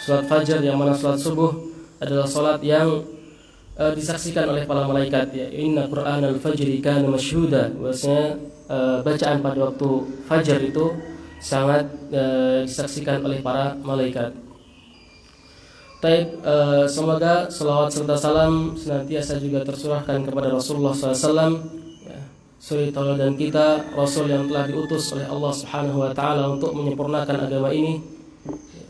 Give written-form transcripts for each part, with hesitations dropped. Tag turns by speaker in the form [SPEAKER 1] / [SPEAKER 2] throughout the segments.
[SPEAKER 1] Salat fajar, yang mana salat subuh adalah salat yang disaksikan oleh para malaikat, ya. Inna Qur'anal fajri kana masyhuda. Bahwasanya bacaan pada waktu fajar itu sangat disaksikan oleh para malaikat. Semoga salawat serta salam senantiasa juga tercurahkan kepada Rasulullah SAW, ya, suri tauladan kita, Rasul yang telah diutus oleh Allah Subhanahu Wa Taala untuk menyempurnakan agama ini, ya,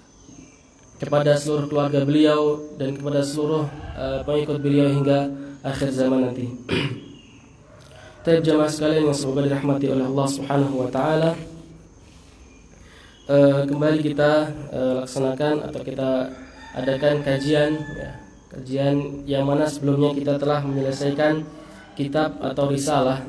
[SPEAKER 1] kepada seluruh keluarga beliau dan kepada seluruh pengikut beliau hingga akhir zaman nanti. Jamaah sekalian yang semoga dirahmati oleh Allah Subhanahu Wa Taala, kembali kita laksanakan atau kita adakan kajian, ya, kajian yang mana sebelumnya kita telah menyelesaikan kitab atau risalah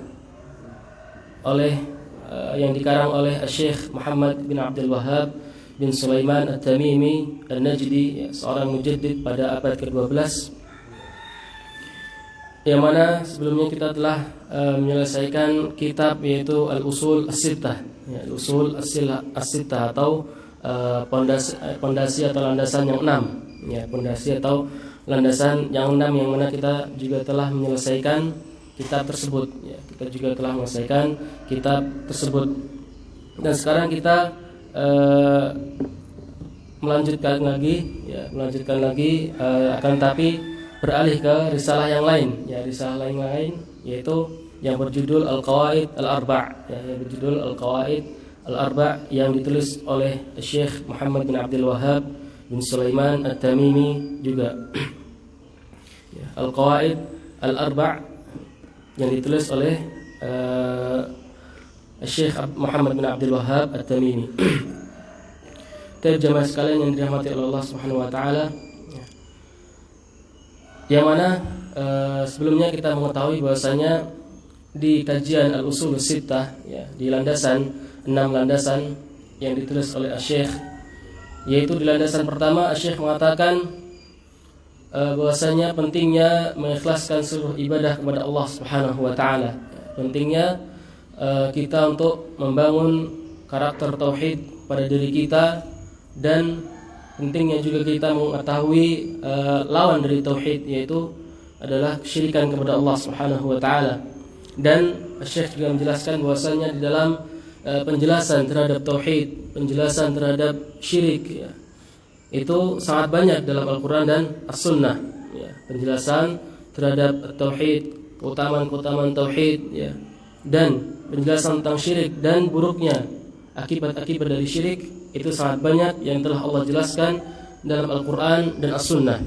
[SPEAKER 1] yang dikarang oleh Syekh Muhammad bin Abdul Wahhab bin Sulaiman At-Tamimi An-Najdi, ya, seorang mujaddid pada abad ke-12, yang mana sebelumnya kita telah menyelesaikan kitab yaitu Al-Usul As-Sittah, ya, Al-Usul As-Sittah atau pondasi atau landasan yang 6, ya, pondasi atau landasan yang 6, yang mana kita juga telah menyelesaikan kitab tersebut, ya, kita juga telah menyelesaikan kitab tersebut. Dan sekarang kita melanjutkan lagi, akan tapi beralih ke risalah yang lain, ya, risalah yang lain yaitu yang berjudul Al-Qawaid Al-Arba', ya, yang berjudul Al-Qawaid Al-Arba' yang ditulis oleh Syekh Muhammad bin Abdul Wahhab bin Sulaiman At-Tamimi juga. Ya, Al-Qawaid Al-Arba' yang ditulis oleh Syekh Muhammad bin Abdul Wahhab At-Tamimi. Jamaah sekalian yang dirahmati oleh Allah Subhanahu Wa Taala, ya, yang mana sebelumnya kita mengetahui bahwasanya di kajian Al-Usul Sittah, ya, di landasan 6 landasan yang ditulis oleh Syekh, yaitu di landasan pertama Syekh mengatakan bahwasanya pentingnya mengikhlaskan seluruh ibadah kepada Allah Subhanahu Wa Taala. Pentingnya kita untuk membangun karakter tauhid pada diri kita, dan pentingnya juga kita mengetahui lawan dari tauhid, yaitu adalah kesyirikan kepada Allah Subhanahu Wa Taala. Dan Syekh juga menjelaskan bahwasanya di dalam penjelasan terhadap tauhid, penjelasan terhadap syirik, ya, itu sangat banyak dalam Al-Quran dan As-Sunnah, ya, penjelasan terhadap tauhid, keutamaan tauhid, ya, dan penjelasan tentang syirik dan buruknya akibat-akibat dari syirik itu sangat banyak yang telah Allah jelaskan dalam Al-Quran dan As-Sunnah.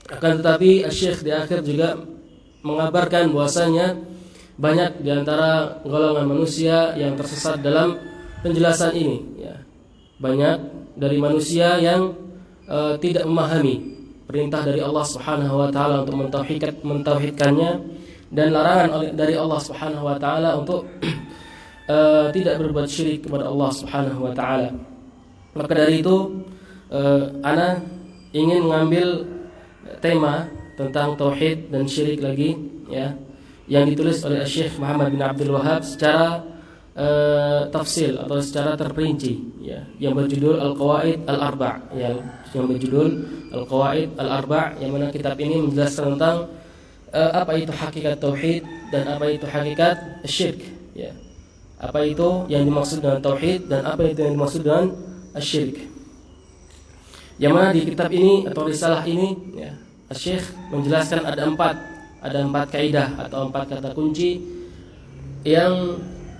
[SPEAKER 1] Akan tetapi Syekh di akhir juga mengabarkan bahwasanya banyak di antara golongan manusia yang tersesat dalam penjelasan ini, ya. Banyak dari manusia yang tidak memahami perintah dari Allah Subhanahu Wa Taala untuk mentauhidkannya, dan larangan dari Allah Subhanahu Wa Taala untuk tidak berbuat syirik kepada Allah Subhanahu Wa Taala. Maka dari itu ana ingin mengambil tema tentang tauhid dan syirik lagi, ya, yang ditulis oleh Syekh Muhammad bin Abdul Wahhab secara tafsil atau secara terperinci, ya, yang berjudul Al-Qawaid Al-Arba', ya, yang berjudul Al-Qawaid Al-Arba', yang mana kitab ini menjelaskan tentang apa itu hakikat tauhid dan apa itu hakikat syirik, ya. Apa itu yang dimaksud dengan tauhid dan apa itu yang dimaksud dengan syirik. Yang mana di kitab ini atau risalah ini, ya, Syekh menjelaskan ada empat kaidah atau 4 kata kunci yang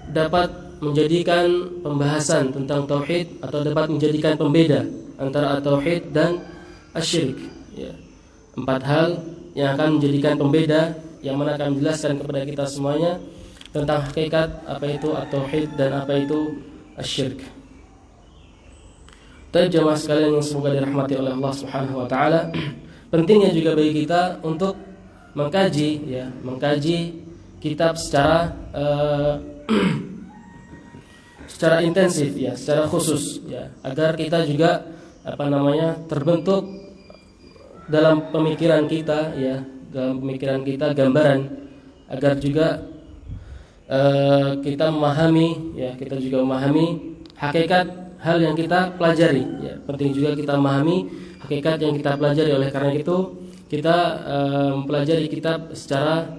[SPEAKER 1] dapat menjadikan pembahasan tentang tauhid atau dapat menjadikan pembeda antara tauhid dan asyirik, ya. 4 hal yang akan menjadikan pembeda, yang mana akan menjelaskan kepada kita semuanya tentang hakikat apa itu tauhid dan apa itu asyirik. Jamaah sekalian yang semoga dirahmati oleh Allah Subhanahu Wa Taala, pentingnya juga bagi kita untuk mengkaji kitab secara secara intensif, ya, secara khusus, ya, agar kita juga terbentuk dalam pemikiran kita, ya, dalam pemikiran kita gambaran, agar juga kita memahami, ya, kita juga memahami hakikat hal yang kita pelajari, ya. penting juga kita memahami hakikat yang kita pelajari. Oleh karena itu kita mempelajari kitab secara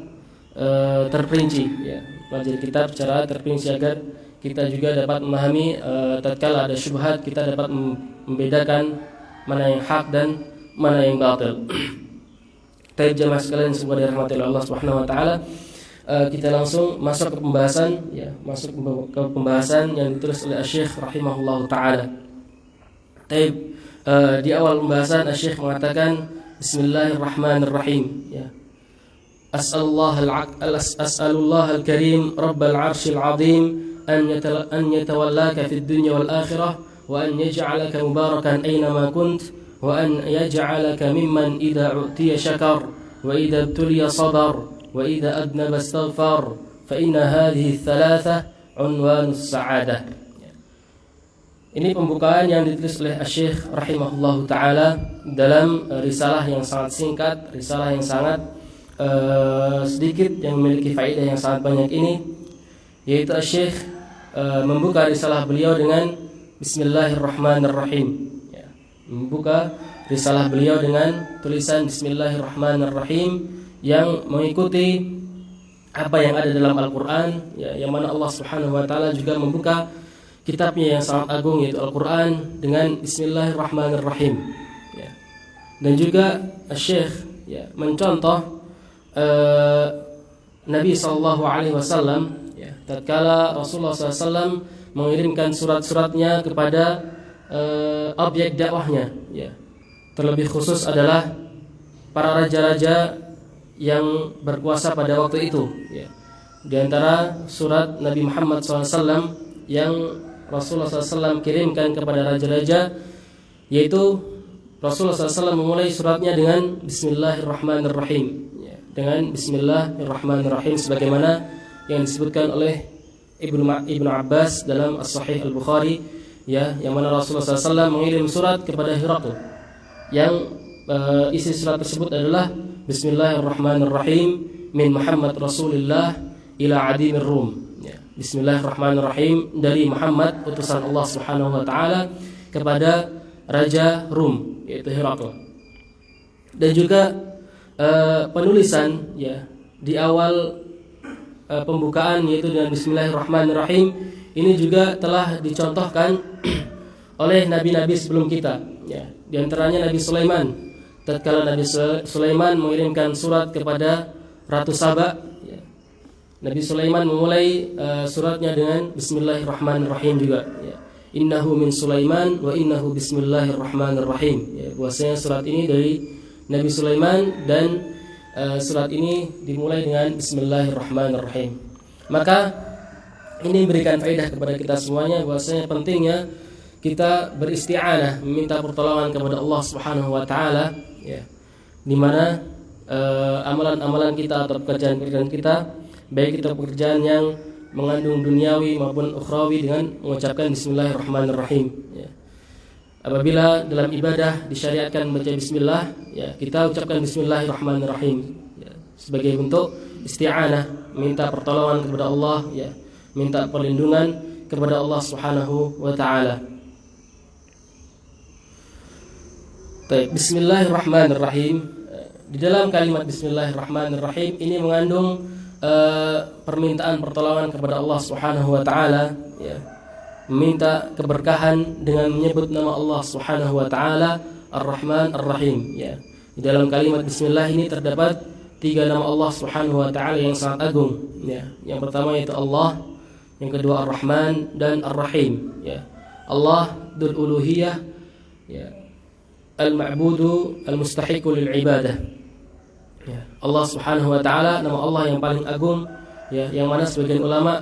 [SPEAKER 1] terperinci, ya. Pelajari kitab secara terperinci agar kita juga dapat memahami tatkala ada syubhat, kita dapat membedakan mana yang hak dan mana yang batil. Baik jemaah sekalian semoga dirahmati Allah Subhanahu wa taala. Kita langsung masuk ke pembahasan, ya, masuk ke pembahasan yang ditulis oleh Syekh rahimahullahu taala. Baik, di awal pembahasan Syekh mengatakan Bismillahirrahmanirrahim, ya. As'alullah al-karim Rabbal 'arsyil 'azim an yatawallaka fid dunya wal akhirah wa an yaj'alaka mubarakan aynama kunt wa an yaj'alaka mimman idza u'tiya syakar wa idza ibtuliya sabar wa idza adnaba astaghfar fa inna hadhihi thalatha unwanus sa'adah. Ini pembukaan yang ditulis oleh Syekh rahimahullahu taala dalam risalah yang sangat singkat, risalah yang sangat sedikit yang memiliki faedah yang sangat banyak ini, yaitu Syekh membuka risalah beliau dengan Bismillahirrahmanirrahim, ya. Membuka risalah beliau dengan tulisan Bismillahirrahmanirrahim yang mengikuti apa yang ada dalam Al-Quran, ya, yang mana Allah Subhanahu wa taala juga membuka kitabnya yang sangat agung yaitu Al-Quran dengan Bismillahirrahmanirrahim, ya. Dan juga Syekh, ya, mencontoh Nabi SAW, ya, tatkala Rasulullah SAW mengirimkan surat-suratnya kepada objek dakwahnya, ya. Terlebih khusus adalah para raja-raja yang berkuasa pada waktu itu, ya. Di antara surat Nabi Muhammad SAW yang Rasulullah SAW kirimkan kepada raja-raja, yaitu Rasulullah SAW memulai suratnya dengan Bismillahirrahmanirrahim, ya, dengan Bismillahirrahmanirrahim sebagaimana yang disebutkan oleh Ibnu Abbas dalam As-Sahih Al-Bukhari, ya, yang mana Rasulullah SAW mengirim surat kepada Herakl yang isi surat tersebut adalah Bismillahirrahmanirrahim min Muhammad Rasulillah ila adimir Rum, ya. Bismillahirrahmanirrahim dari Muhammad utusan Allah Subhanahu wa taala kepada raja Rum yaitu Herakl. Dan juga penulisan, ya, di awal pembukaan yaitu dengan Bismillahirrahmanirrahim ini juga telah dicontohkan oleh nabi-nabi sebelum kita, ya. Di antaranya Nabi Sulaiman. Tatkala Nabi Sulaiman mengirimkan surat kepada Ratu Saba, ya, Nabi Sulaiman memulai suratnya dengan Bismillahirrahmanirrahim juga, ya. Innahu min Sulaiman wa innahu bismillahirrahmanirrahim, ya. Bahwasanya surat ini dari Nabi Sulaiman dan surat ini dimulai dengan Bismillahirrahmanirrahim. Maka ini memberikan faedah kepada kita semuanya bahwasanya pentingnya kita beristi'anah, meminta pertolongan kepada Allah Subhanahu wa taala, ya. Di mana amalan-amalan kita atau pekerjaan-pekerjaan kita, baik itu pekerjaan yang mengandung duniawi maupun ukhrawi, dengan mengucapkan Bismillahirrahmanirrahim, ya. Apabila dalam ibadah disyariatkan baca bismillah, ya, kita ucapkan Bismillahirrahmanirrahim, ya, sebagai bentuk isti'anah, minta pertolongan kepada Allah, ya, minta perlindungan kepada Allah Subhanahu wa taala. Baik, Bismillahirrahmanirrahim. Di dalam kalimat Bismillahirrahmanirrahim ini mengandung permintaan pertolongan kepada Allah Subhanahu wa taala, ya. Meminta keberkahan dengan menyebut nama Allah Subhanahu wa taala Ar-Rahman Ar-Rahim, ya. Di dalam kalimat bismillah ini terdapat 3 nama Allah Subhanahu wa taala yang sangat agung, ya. Yang pertama yaitu Allah, yang kedua Ar-Rahman dan Ar-Rahim, ya. Allah dzul uluhiyah, ya, al-ma'budu al-mustahiqu lil ibadah, ya. Allah Subhanahu wa taala nama Allah yang paling agung, ya, yang mana sebagian ulama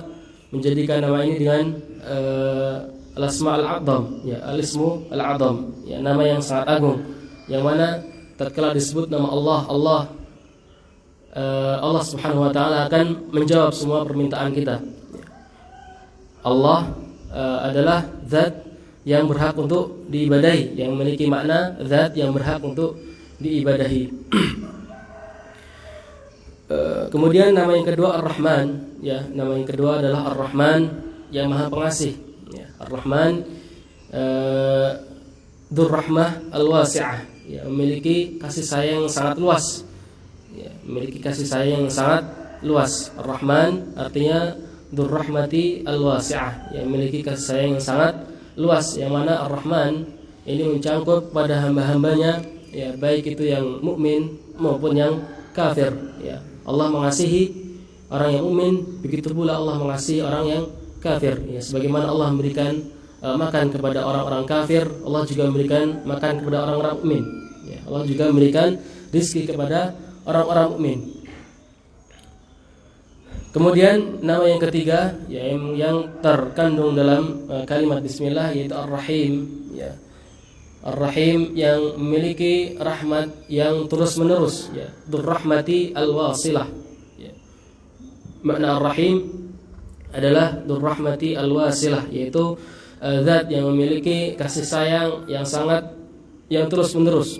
[SPEAKER 1] menjadikan nama ini dengan al-asma al-a'zam, ya, al-ismu al-a'zam, ya, nama yang sangat agung, yang mana tatkala disebut nama Allah, Allah Subhanahu wa taala akan menjawab semua permintaan kita. Allah adalah zat yang berhak untuk diibadahi, yang memiliki makna zat yang berhak untuk diibadahi. Kemudian nama yang kedua Ar-Rahman, ya, nama yang kedua adalah Ar-Rahman yang Maha Pengasih, ya. Ar-Rahman dzurrahmah al-wasi'ah, ya, memiliki kasih sayang yang sangat luas, ya, memiliki kasih sayang yang sangat luas. Ar-Rahman artinya dzurrahmati al-wasi'ah, ya, memiliki kasih sayang yang sangat luas, yang mana Ar-Rahman ini mencangkup pada hamba-hambanya, ya, baik itu yang mukmin maupun yang kafir, ya. Allah mengasihi orang yang mukmin, begitu pula Allah mengasihi orang yang kafir, ya, sebagaimana Allah memberikan makan kepada orang-orang kafir, Allah juga memberikan makan kepada orang-orang mukmin, ya, Allah juga memberikan rizki kepada orang-orang mukmin. Kemudian nama yang ketiga, ya, yang terkandung dalam kalimat bismillah, yaitu Ar-Rahim, ya. Ar-Rahim yang memiliki rahmat yang terus-menerus, ya, dzurrahmati al-wasilah, ya. Makna Ar-Rahim adalah dzurrahmati al-wasilah, yaitu zat yang memiliki kasih sayang yang sangat, yang terus-menerus,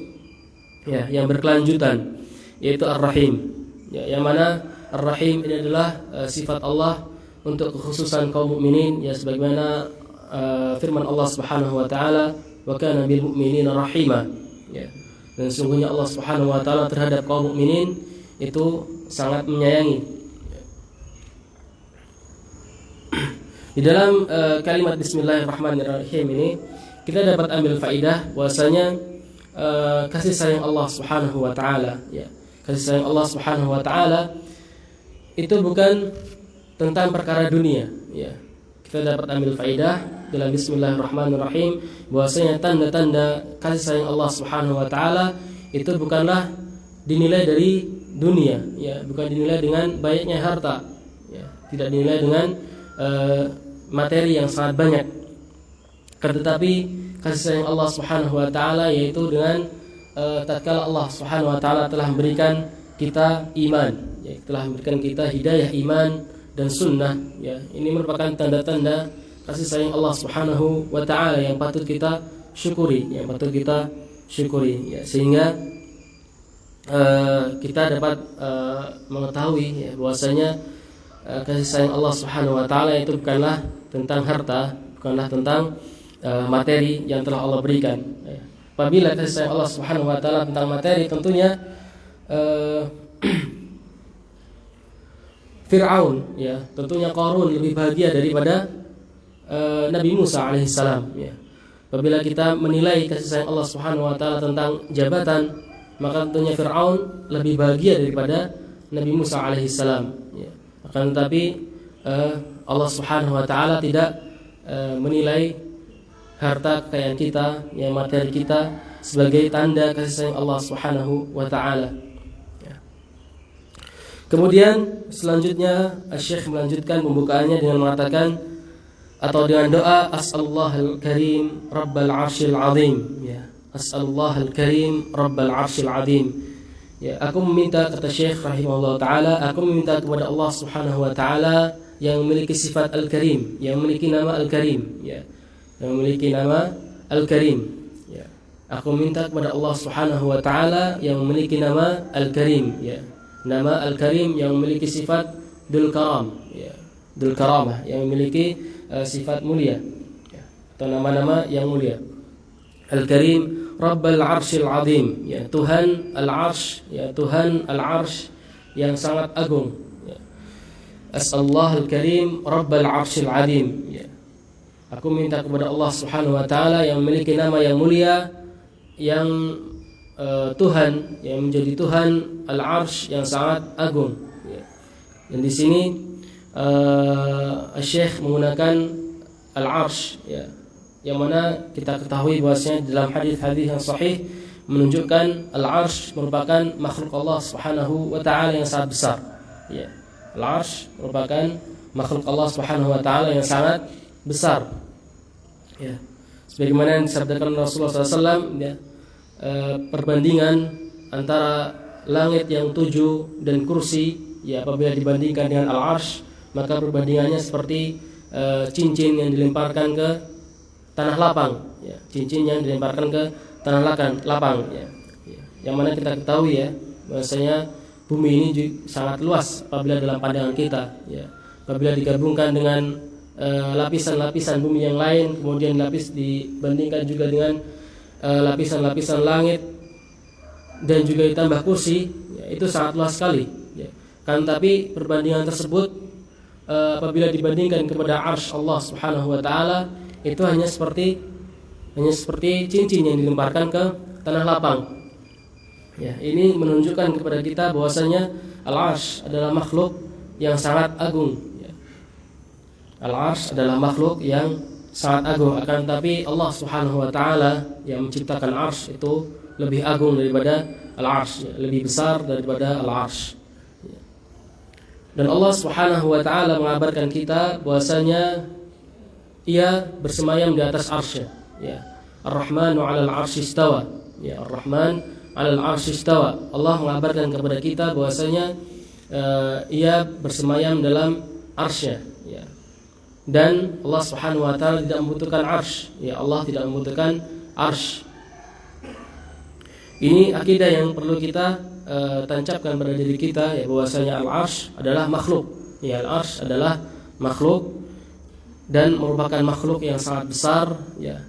[SPEAKER 1] ya, yang berkelanjutan, yaitu Ar-Rahim, ya, yang mana Ar-Rahim ini adalah sifat Allah untuk kekhususan kaum mukminin, ya, sebagaimana firman Allah Subhanahu wa taala, wa kana bil mu'minina rahima, ya. Dan sungguhnya Allah Subhanahu wa taala terhadap kaum mukminin itu sangat menyayangi. Di dalam kalimat bismillahirrahmanirrahim ini kita dapat ambil faidah bahwasanya kasih sayang Allah Subhanahu wa taala, ya, kasih sayang Allah Subhanahu wa taala itu bukan tentang perkara dunia, ya. Kita dapat ambil faidah dalam bismillahirrahmanirrahim bahwasanya tanda-tanda kasih sayang Allah Subhanahu wa taala itu bukanlah dinilai dari dunia, ya, bukan dinilai dengan banyaknya harta, ya, tidak dinilai dengan materi yang sangat banyak, tetapi kasih sayang Allah Subhanahu wa taala yaitu dengan tatkala Allah Subhanahu wa taala telah memberikan kita iman, ya, telah memberikan kita hidayah iman dan sunnah, ya. Ini merupakan tanda-tanda kasih sayang Allah Subhanahu wa taala yang patut kita syukuri, yang patut kita syukuri, ya, sehingga kita dapat mengetahui, ya, bahwasanya kasih sayang Allah Subhanahu wa taala itu bukanlah tentang harta, bukanlah tentang materi yang telah Allah berikan, ya. Apabila kasih sayang Allah Subhanahu wa taala tentang materi, tentunya Fir'aun, ya, tentunya Qarun lebih bahagia daripada Nabi Musa alaihissalam, ya. Apabila kita menilai kasih sayang Allah Subhanahu wa taala tentang jabatan, maka tentunya Fir'aun lebih bahagia daripada Nabi Musa alaihissalam, ya. Akan tetapi Allah Subhanahu wa taala tidak menilai harta kekayaan kita, ya, materi kita sebagai tanda kasih sayang Allah Subhanahu wa taala. Kemudian selanjutnya Syekh melanjutkan pembukaannya dengan mengatakan atau dengan doa As'alullahal Karim Rabbal Arsyil Azim, ya, As'alullahal Karim Rabbal Arsyil Azim, ya, aku meminta, kata Syekh rahimahullah taala, aku meminta kepada Allah Subhanahu wa taala yang memiliki sifat Al-Karim, yang memiliki nama Al-Karim, ya, yang memiliki nama Al-Karim, ya. Aku minta kepada Allah Subhanahu wa taala yang memiliki nama Al-Karim, ya, nama Al-Karim yang memiliki sifat Dzul Karam, ya, Dzul Karamah, yang memiliki sifat mulia, ya, atau nama-nama yang mulia. Al-Karim Rabbal Arsyil Azim, ya, Tuhan Al-Arsh, ya, Tuhan Al-Arsh yang sangat agung, ya. As'allahu Al-Karim Rabbal Arsyil Azim, ya. Aku minta kepada Allah Subhanahu wa taala yang memiliki nama yang mulia, yang Tuhan yang menjadi Tuhan Al-Arsh yang sangat agung, ya. Dan di sini Syekh menggunakan Al-Arsh, ya, yang mana kita ketahui bahwasanya dalam hadis-hadis yang sahih menunjukkan Al-Arsh merupakan makhluk Allah Subhanahu wa taala yang sangat besar, ya. Al-Arsh merupakan makhluk Allah Subhanahu wa taala yang sangat besar, ya. Sebagaimana yang disabdakan Rasulullah SAW, ya, perbandingan antara langit yang 7 dan kursi, ya, apabila dibandingkan dengan Al-Arsh, maka perbandingannya seperti cincin yang dilemparkan ke tanah lapang, ya, cincin yang dilemparkan ke tanah lapang, ya. Yang mana kita ketahui, ya, bahwasanya bumi ini sangat luas apabila dalam pandangan kita, ya. Apabila digabungkan dengan lapisan-lapisan bumi yang lain, kemudian dibandingkan juga dengan lapisan-lapisan langit dan juga ditambah kursi, ya, itu sangat luas sekali, ya. Kan tapi perbandingan tersebut apabila dibandingkan kepada arsy Allah Subhanahu wa taala, itu hanya seperti cincin yang dilemparkan ke tanah lapang. Ya, ini menunjukkan kepada kita bahwasanya al-arsy adalah makhluk yang sangat agung, ya. Al-arsy adalah makhluk yang sangat agung, akan tapi Allah Subhanahu wa taala yang menciptakan arsy itu lebih agung daripada al-arsy, ya, lebih besar daripada al-arsy. Ya. Dan Allah Subhanahu wa taala mengabarkan kita bahwasanya Ia bersemayam di atas arsy, ya. Ar-Rahmanu 'alal 'arsy istawa. Ya, Ar-Rahman 'alal 'arsy istawa. Allah mengabarkan kepada kita bahwasanya Ia bersemayam dalam arsy, ya. Dan Allah Subhanahu wa taala tidak membutuhkan arsy, ya. Allah tidak membutuhkan arsy. Ini akidah yang perlu kita tancapkan pada diri kita, ya, bahwasanya al-arsy adalah makhluk. Ya, al-arsy adalah makhluk dan merupakan makhluk yang sangat besar, ya.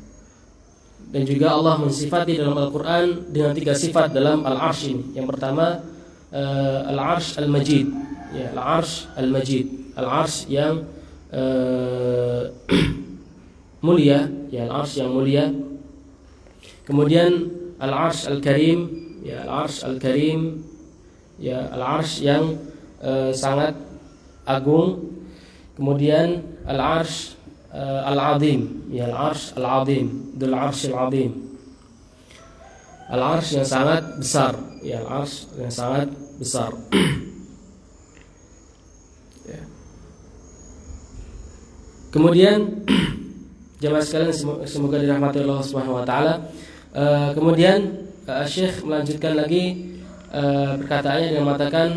[SPEAKER 1] Dan juga Allah mensifati dalam Al-Qur'an dengan 3 sifat dalam al-arsy ini. Yang pertama al-arsy al-majid, ya, al-arsy al-majid, al-arsy yang mulia, ya, al-arsy yang mulia. Kemudian al-arsy al-karim, ya, al-arsy al-karim, ya, al-arsy yang sangat agung. Kemudian al-arsy al-azim, ya, al-arsy al-azim, dzul arsy al-azim, al-arsy yang sangat besar, ya, al-arsy yang sangat besar. Ya. Kemudian jemaah sekalian semoga dirahmati Allah Subhanahu wa taala. Kemudian Syekh melanjutkan lagi perkataannya dengan mengatakan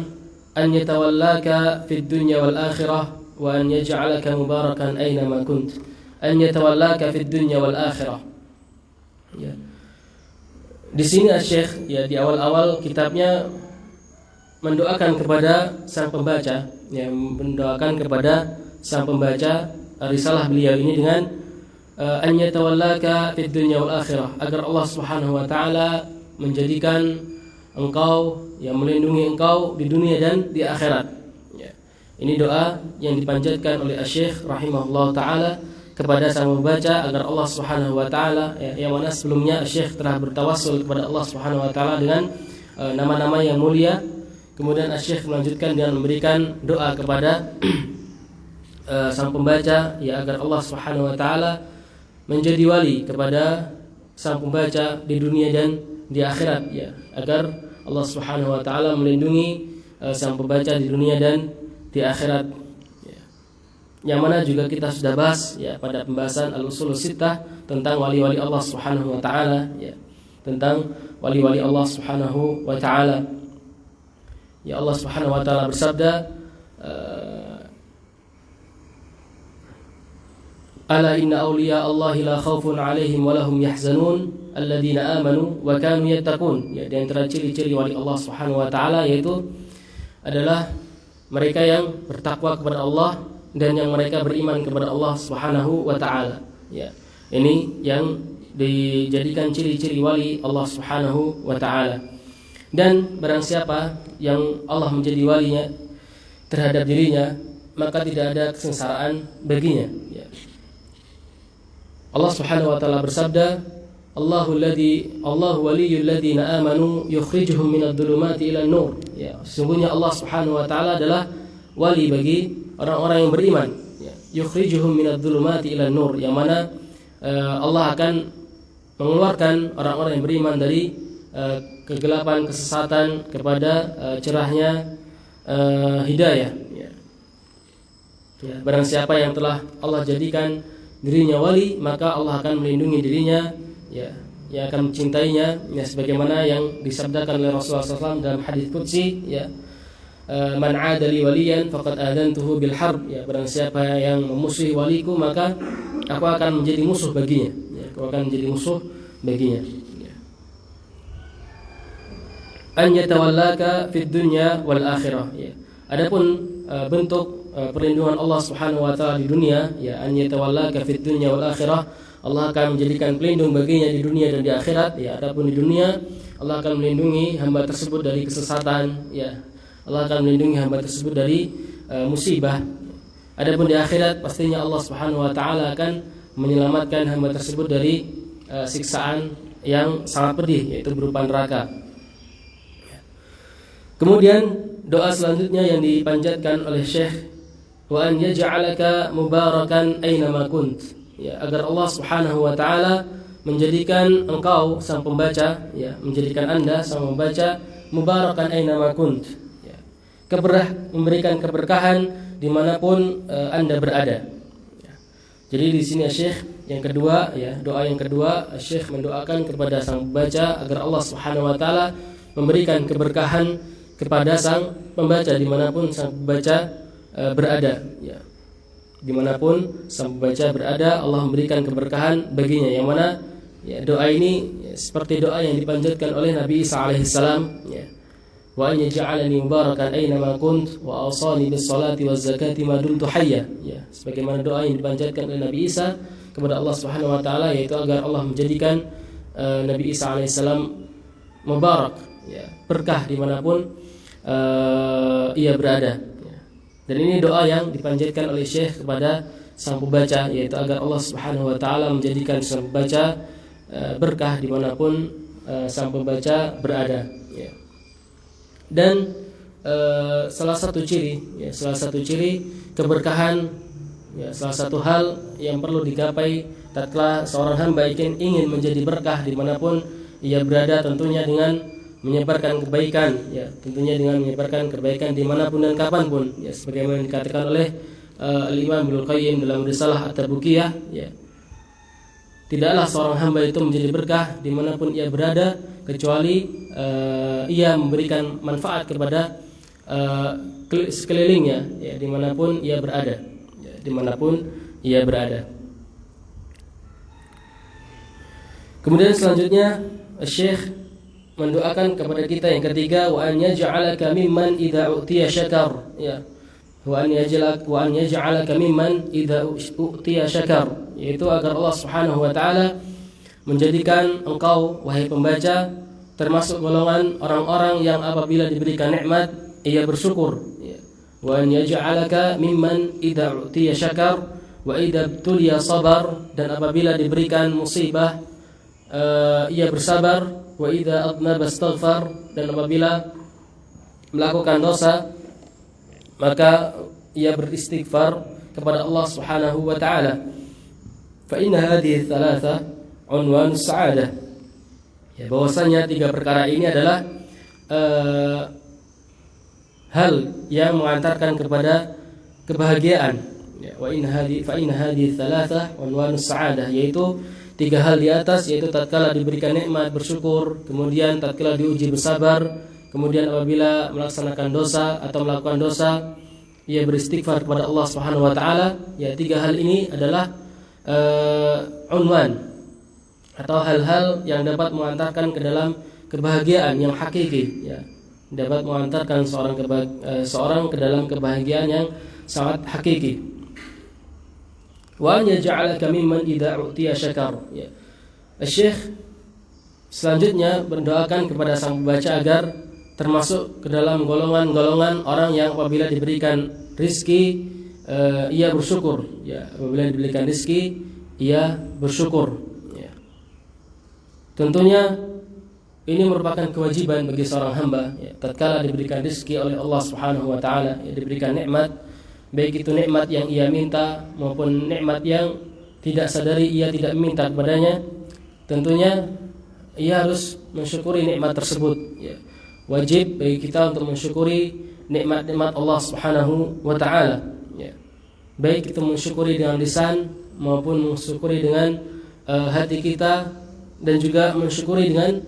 [SPEAKER 1] an yatawallaka fid dunya wal akhirah wa an yaj'alaka mubarakan aina ma kunt. An yatawallaka fid dunya wal akhirah. Ya. Di sini Syekh, ya, di awal-awal kitabnya mendoakan kepada sang pembaca, ya, mendoakan kepada sang pembaca risalah beliau ini dengan an yatawallaka fid dunya wal akhirah, agar Allah Subhanahu wa taala menjadikan engkau, ya, melindungi engkau di dunia dan di akhirat. Ini doa yang dipanjatkan oleh Syekh rahimahullah taala kepada sang membaca agar Allah Subhanahu wa taala, ya, yang mana sebelumnya Syekh telah bertawassul kepada Allah Subhanahu wa taala dengan nama-nama yang mulia. Kemudian Syekh melanjutkan dengan memberikan doa kepada sang pembaca, ya, agar Allah Subhanahu wa taala menjadi wali kepada sang pembaca di dunia dan di akhirat, ya, agar Allah Subhanahu wa taala melindungi sang pembaca di dunia dan di akhirat, ya. Yang mana juga kita sudah bahas, ya, pada pembahasan al-usul sittah tentang wali-wali Allah Subhanahu wa taala, ya, tentang wali-wali Allah Subhanahu wa taala. Ya, Allah Subhanahu wa taala bersabda, ala inna awliya Allahi la khawfun 'alaihim wa lahum yahzanun alladzina amanu wa kanu yattaqun. Ya, di antara ciri-ciri wali Allah Subhanahu wa taala yaitu adalah mereka yang bertakwa kepada Allah dan yang mereka beriman kepada Allah Subhanahu wa taala. Ya. Ini yang dijadikan ciri-ciri wali Allah Subhanahu wa taala. Dan barang siapa yang Allah menjadi walinya terhadap dirinya, maka tidak ada kesengsaraan baginya, ya. Allah Subhanahu wa taala bersabda, Allahu waliyyul ladzina amanu yukhrijuhum minadh dhulumati ilan nur. Ya, sesungguhnya Allah Subhanahu wa taala adalah wali bagi orang-orang yang beriman, ya. Yukhrijuhum minadh dhulumati ilan nur, yang mana Allah akan mengeluarkan orang-orang yang beriman dari kegelapan kesesatan kepada cerahnya hidayah, ya. Ya, barang siapa yang telah Allah jadikan dirinya wali, maka Allah akan melindungi dirinya, ya, yang akan mencintainya, ya, sebagaimana yang disabdakan oleh Rasulullah SAW dalam hadits qudsi, ya, man 'adali waliyan faqad adantuhu bil harb, ya, barang siapa yang memusuhi waliku, maka aku akan menjadi musuh baginya, ya, aku akan menjadi musuh baginya, ya. An yatawallaka fid dunya wal akhirah, ya. Adapun bentuk perlindungan Allah Subhanahu wa taala di dunia, ya, an yatawallaka fid dunya wal akhirah, Allah akan menjadikan pelindung baginya di dunia dan di akhirat. Ya, adapun di dunia Allah akan melindungi hamba tersebut dari kesesatan. Ya, Allah akan melindungi hamba tersebut dari musibah. Adapun di akhirat pastinya Allah Subhanahu wa taala akan menyelamatkan hamba tersebut dari siksaan yang sangat pedih, yaitu berupa neraka. Kemudian doa selanjutnya yang dipanjatkan oleh Syekh, wa an yaj'alaka mubarakan aina ma kunt. Ya, agar Allah Subhanahu wa taala menjadikan engkau sang pembaca, ya, menjadikan Anda sang pembaca mubarakan aina ma kunt. Ya, memberikan keberkahan dimanapun Anda berada. Ya. Jadi di sini Syekh yang kedua, ya, doa yang kedua, Syekh mendoakan kepada sang pembaca agar Allah Subhanahu wa taala memberikan keberkahan kepada sang pembaca dimanapun sang pembaca berada. Ya. Dimanapun sang pembaca berada, Allah memberikan keberkahan baginya. Yang mana ya, doa ini ya, seperti doa yang dipanjatkan oleh Nabi Isa alaihissalam. Ya. Wa an yaj'alani mubarakan aina ma kunt wa awsani bis salati waz zakati ma dumtu hayya. Ya, sebagaimana doa yang dipanjatkan oleh Nabi Isa kepada Allah Subhanahu wa taala, yaitu agar Allah menjadikan Nabi Isa alaihissalam mubarak, ya, berkah dimanapun ia berada. Ya. Dan ini doa yang dipanjatkan oleh Syekh kepada sang pembaca, yaitu agar Allah Subhanahu wa taala menjadikan sang pembaca berkah dimanapun sang pembaca berada. Ya. Dan salah satu ciri keberkahan, ya, salah satu hal yang perlu digapai tatkala seorang hamba ingin menjadi berkah dimanapun ia berada, tentunya dengan menyebarkan kebaikan, ya, tentunya dengan menyebarkan kebaikan dimanapun dan kapanpun, ya, sebagaimana dikatakan oleh Imam Ibnu Qayyim dalam risalah At-Tabukiyah, ya, tidaklah seorang hamba itu menjadi berkah dimanapun ia berada kecuali ia memberikan manfaat kepada sekelilingnya, ya, dimanapun ia berada, ya, dimanapun ia berada. Kemudian selanjutnya Syekh mendoakan kepada kita yang ketiga, wa an yaj'alaka mimman idza utiya syakar. Ya, wa an yaj'alaka mimman idza utiya syakar, yaitu agar Allah Subhanahu wa taala menjadikan engkau wahai pembaca termasuk golongan orang-orang yang apabila diberikan nikmat ia bersyukur. Ya. Wa an yaj'alaka mimman idza utiya syakar wa idza tuliya sabar, dan apabila diberikan musibah ia bersabar. Wa idza adnaba astaghfar, dan apabila melakukan dosa maka ia beristighfar kepada Allah Subhanahu wa taala. Fa inna hadhihi thalatha unwan sa'adah. Ya, bahwasanya tiga perkara ini adalah hal yang mengantarkan kepada kebahagiaan. Ya, wa inna hadhihi thalatha unwan sa'adah, yaitu tiga hal di atas, yaitu tatkala diberikan nikmat bersyukur, kemudian tatkala diuji bersabar, kemudian apabila melaksanakan dosa atau melakukan dosa ia beristighfar kepada Allah Subhanahu wa taala. Ya, tiga hal ini adalah unwan atau hal-hal yang dapat mengantarkan ke dalam kebahagiaan yang hakiki, ya. Dapat mengantarkan seorang ke dalam kebahagiaan yang sangat hakiki. Wa an yaj'alaka mimman idza utiya syakar. Ya. Syekh selanjutnya mendoakan kepada sang pembaca agar termasuk ke dalam golongan-golongan orang yang apabila diberikan rizki ia bersyukur. Ya, apabila diberikan rizki ia bersyukur. Ya. Tentunya ini merupakan kewajiban bagi seorang hamba, ya, tatkala diberikan rizki oleh Allah Subhanahu wa taala, ya, diberikan nikmat, baik itu nikmat yang ia minta maupun nikmat yang tidak sadari ia tidak minta kepadanya, tentunya ia harus mensyukuri nikmat tersebut. Ya. Wajib bagi kita untuk mensyukuri nikmat-nikmat Allah Subhanahu wa taala. Ya. Baik itu mensyukuri dengan lisan maupun mensyukuri dengan hati kita, dan juga mensyukuri dengan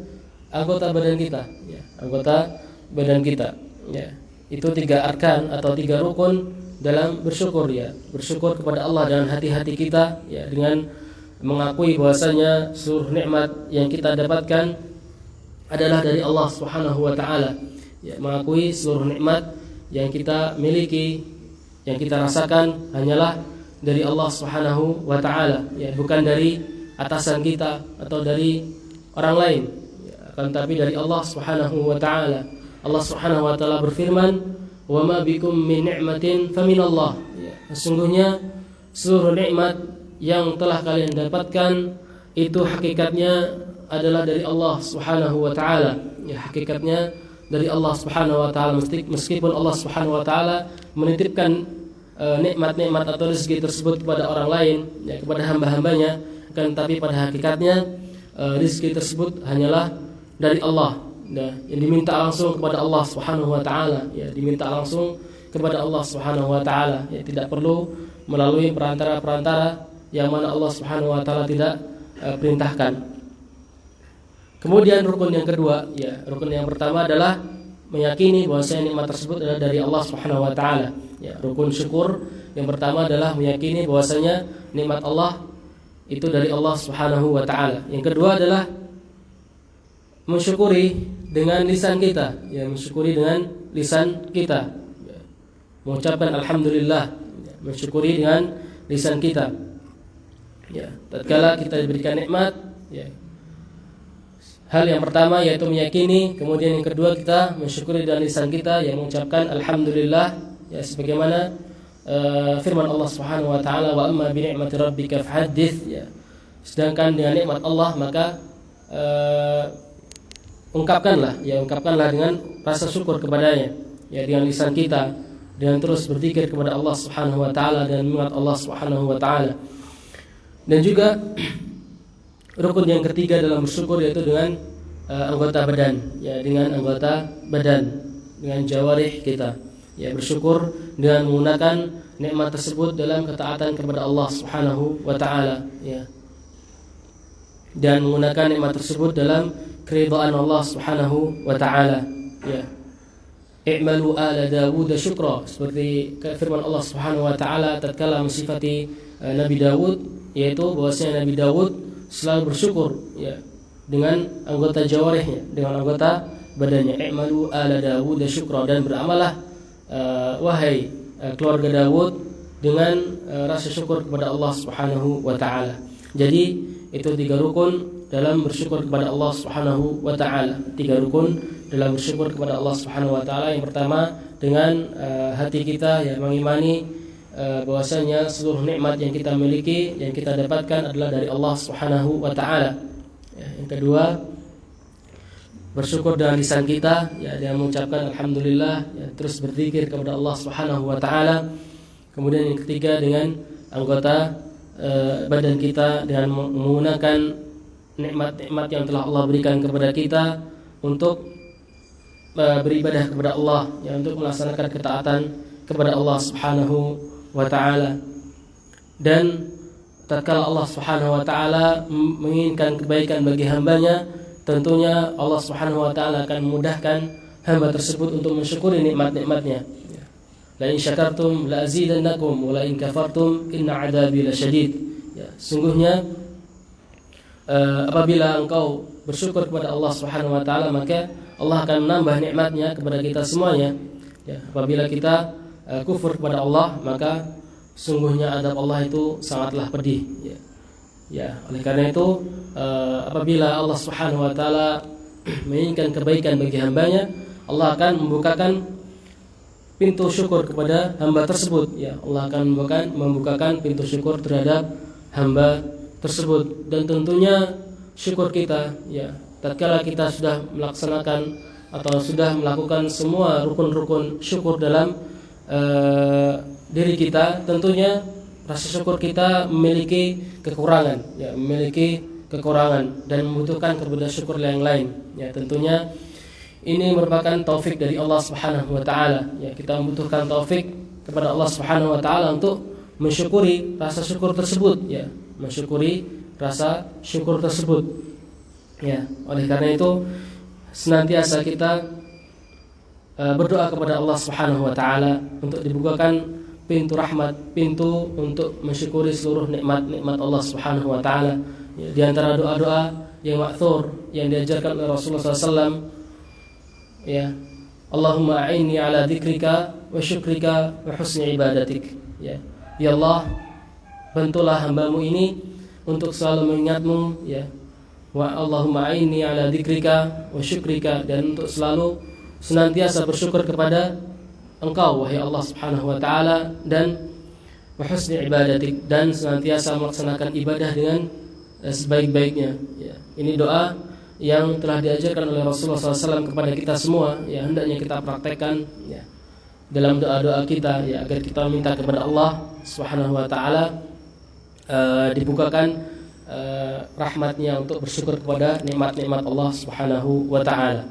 [SPEAKER 1] anggota badan kita. Ya. Anggota badan kita. Ya. Itu tiga arkan atau tiga rukun dalam bersyukur, ya, bersyukur kepada Allah dengan hati-hati kita, ya, dengan mengakui bahwasanya seluruh nikmat yang kita dapatkan adalah dari Allah Subhanahu wa taala, ya, mengakui seluruh nikmat yang kita miliki, yang kita rasakan hanyalah dari Allah Subhanahu wa taala, ya, bukan dari atasan kita atau dari orang lain, akan tapi dari Allah Subhanahu wa taala. Allah Subhanahu wa taala berfirman, "Wa ma bikum min ni'matin faminallah." Sesungguhnya seluruh nikmat yang telah kalian dapatkan itu hakikatnya adalah dari Allah Subhanahu wa taala. Hakikatnya dari Allah Subhanahu wa taala, meskipun Allah Subhanahu wa taala menitipkan nikmat-nikmat atau rezeki tersebut kepada orang lain, kepada hamba-hambanya, kan tapi pada hakikatnya rezeki tersebut hanyalah dari Allah. Yang diminta langsung kepada Allah Subhanahu wa taala, diminta langsung kepada Allah Subhanahu wa taala, tidak perlu melalui perantara-perantara yang mana Allah Subhanahu wa taala tidak perintahkan. Kemudian rukun yang kedua, rukun yang pertama adalah meyakini bahwasanya nikmat tersebut adalah dari Allah Subhanahu wa taala. Rukun syukur yang pertama adalah meyakini bahwasanya nikmat Allah itu dari Allah Subhanahu wa taala. Yang kedua adalah mensyukuri dengan lisan kita, mensyukuri dengan lisan kita. Mengucapkan alhamdulillah, mensyukuri dengan lisan kita. Tatkala kita diberikan nikmat, hal yang pertama yaitu meyakini, kemudian yang kedua kita mensyukuri dengan lisan kita, yang mengucapkan alhamdulillah, sebagaimana firman Allah Subhanahu wa taala, wa amma bi ni'mati rabbika fahaddits. Sedangkan dengan nikmat Allah maka ungkapkanlah dengan rasa syukur kepadanya, dengan lisan kita, dengan terus berzikir kepada Allah Subhanahu wa taala dan mengingat Allah Subhanahu wa taala. Dan juga rukun yang ketiga dalam bersyukur yaitu dengan anggota badan, dengan anggota badan, dengan jawarih kita, bersyukur dengan menggunakan nikmat tersebut dalam ketaatan kepada Allah Subhanahu wa taala, dan menggunakan nikmat tersebut dalam keridhaan Allah Subhanahu wa taala. I'malu ala Dawud syukra, seperti firman Allah Subhanahu wa taala tatkala mensifati Nabi Dawud, yaitu bahwasanya Nabi Dawud selalu bersyukur dengan anggota jawarihnya, dengan anggota badannya. I'malu ala Dawud syukra, dan beramalah wahai keluarga Dawud dengan rasa syukur kepada Allah Subhanahu wa taala. Jadi itu 3 rukun dalam bersyukur kepada Allah Subhanahu wa taala. 3 rukun dalam bersyukur kepada Allah Subhanahu wa taala. Yang pertama dengan hati kita mengimani bahwasanya seluruh nikmat yang kita miliki, yang kita dapatkan adalah dari Allah Subhanahu wa taala. Yang kedua, bersyukur dengan lisan kita, dengan mengucapkan alhamdulillah, terus berzikir kepada Allah Subhanahu wa taala. Kemudian yang ketiga dengan anggota badan kita, dengan menggunakan nikmat-nikmat yang telah Allah berikan kepada kita untuk beribadah kepada Allah, untuk melaksanakan ketaatan kepada Allah Subhanahu wa taala. Dan tatkala Allah Subhanahu wa taala menginginkan kebaikan bagi hambanya, tentunya Allah Subhanahu wa taala akan memudahkan hamba tersebut untuk mensyukuri nikmat-nikmatnya. La in syakartum la azidannakum wa la in kafartum inna 'adzabi lasyadid. Sungguhnya apabila engkau bersyukur kepada Allah Subhanahu wa taala, maka Allah akan menambah nikmatnya kepada kita semuanya. Apabila kita kufur kepada Allah, maka sungguhnya azab Allah itu sangatlah pedih. Oleh karena itu apabila Allah Subhanahu wa taala menginginkan kebaikan bagi hambanya, Allah akan membukakan pintu syukur kepada hamba tersebut. Allah akan membukakan pintu syukur terhadap hamba tersebut. Dan tentunya syukur kita, tatkala kita sudah melaksanakan atau sudah melakukan semua rukun-rukun syukur dalam diri kita, tentunya rasa syukur kita memiliki kekurangan, memiliki kekurangan dan membutuhkan kepada syukur yang lain. Tentunya ini merupakan taufik dari Allah Subhanahu wa taala. Kita membutuhkan taufik kepada Allah Subhanahu wa taala untuk mensyukuri rasa syukur tersebut, mensyukuri rasa syukur tersebut. Oleh karena itu senantiasa kita berdoa kepada Allah Subhanahu wa taala untuk dibukakan pintu rahmat, pintu untuk mensyukuri seluruh nikmat-nikmat Allah Subhanahu wa taala. Di antara doa-doa yang ma'thur yang diajarkan oleh Rasulullah SAW, Allahumma a'inni ala dzikrika wa syukrika wa husni ibadatik. Ya Allah, bantulah hambamu ini untuk selalu mengingatmu, ya. Wa Allahumma a'inni ala dzikrika wa syukrika, dan untuk selalu senantiasa bersyukur kepada Engkau wahai Allah Subhanahu wa taala, dan wa husni ibadatik, dan senantiasa melaksanakan ibadah dengan sebaik-baiknya, ya. Ini doa yang telah diajarkan oleh Rasulullah SAW kepada kita semua, ya, hendaknya kita praktekkan, ya, dalam doa-doa kita, ya, agar kita minta kepada Allah Subhanahu wa taala dibukakan rahmatnya untuk bersyukur kepada nikmat-nikmat Allah Subhanahu wa taala.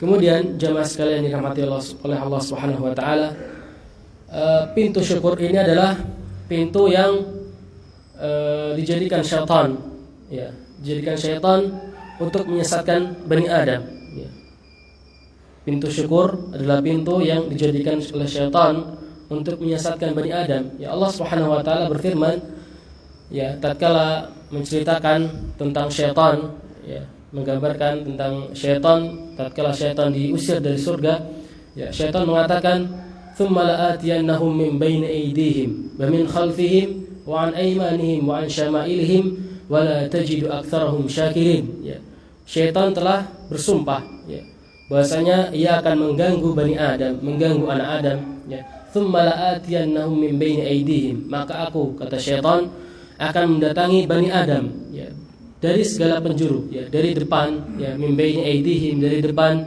[SPEAKER 1] Kemudian jamaah sekalian dirahmati oleh Allah Subhanahu wa taala, pintu syukur ini adalah pintu yang dijadikan syaitan, ya, dijadikan syaitan untuk menyesatkan Bani Adam, ya. Pintu syukur adalah pintu yang dijadikan oleh syaitan untuk menyesatkan Bani Adam. Ya, Allah Subhanahu wa taala berfirman, ya, tatkala menceritakan tentang syaitan, ya, menggambarkan tentang syaitan tatkala syaitan diusir dari surga, ya, syaitan mengatakan, "Tsumma la'atiyannahum min baini aydihim wa min khalfihim wa an aymanihim wa an syama'ilihim wa la tajidu aktsarahum syakirin." Ya, syaitan telah bersumpah, ya, bahwasanya ia akan mengganggu Bani Adam, mengganggu anak Adam, ya. "Tsumma la'atiyannahum min baini aydihim," maka aku, kata syaitan, akan mendatangi Bani Adam, ya, dari segala penjuru, ya, dari depan, ya, min baini aydihim, dari depan,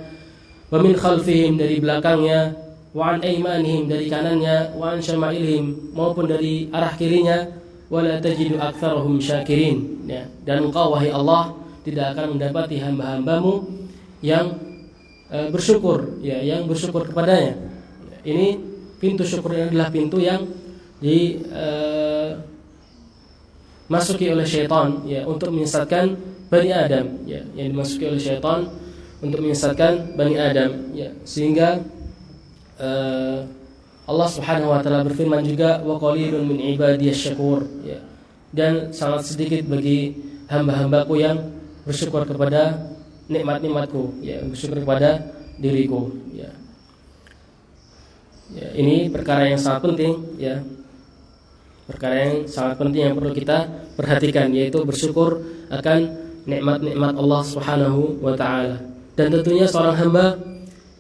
[SPEAKER 1] wa min khalfihim, dari belakangnya, wa an aymanihim, dari kanannya, wa an syama'ilihim, maupun dari arah kirinya, wa la tajidu aktsarahum syakirin, ya, dan engkau wahai Allah tidak akan mendapati hamba-hambamu yang bersyukur, ya, yang bersyukur kepadanya. Ini pintu syukur ini adalah pintu yang dimasuki oleh syaitan, ya, untuk menyesatkan Bani Adam, ya, yang dimasuki oleh syaitan untuk menyesatkan Bani Adam, ya, sehingga Allah Subhanahu wa taala berfirman juga, wa qalilun min ibadiyasy syakur, ya, dan sangat sedikit bagi hamba-hambaku yang bersyukur kepada nikmat-nikmatku, ya, bersyukur kepada diriku, ya. Ya, ini perkara yang sangat penting, ya, perkara yang sangat penting yang perlu kita perhatikan, yaitu bersyukur akan nikmat-nikmat Allah Subhanahu wa taala. Dan tentunya seorang hamba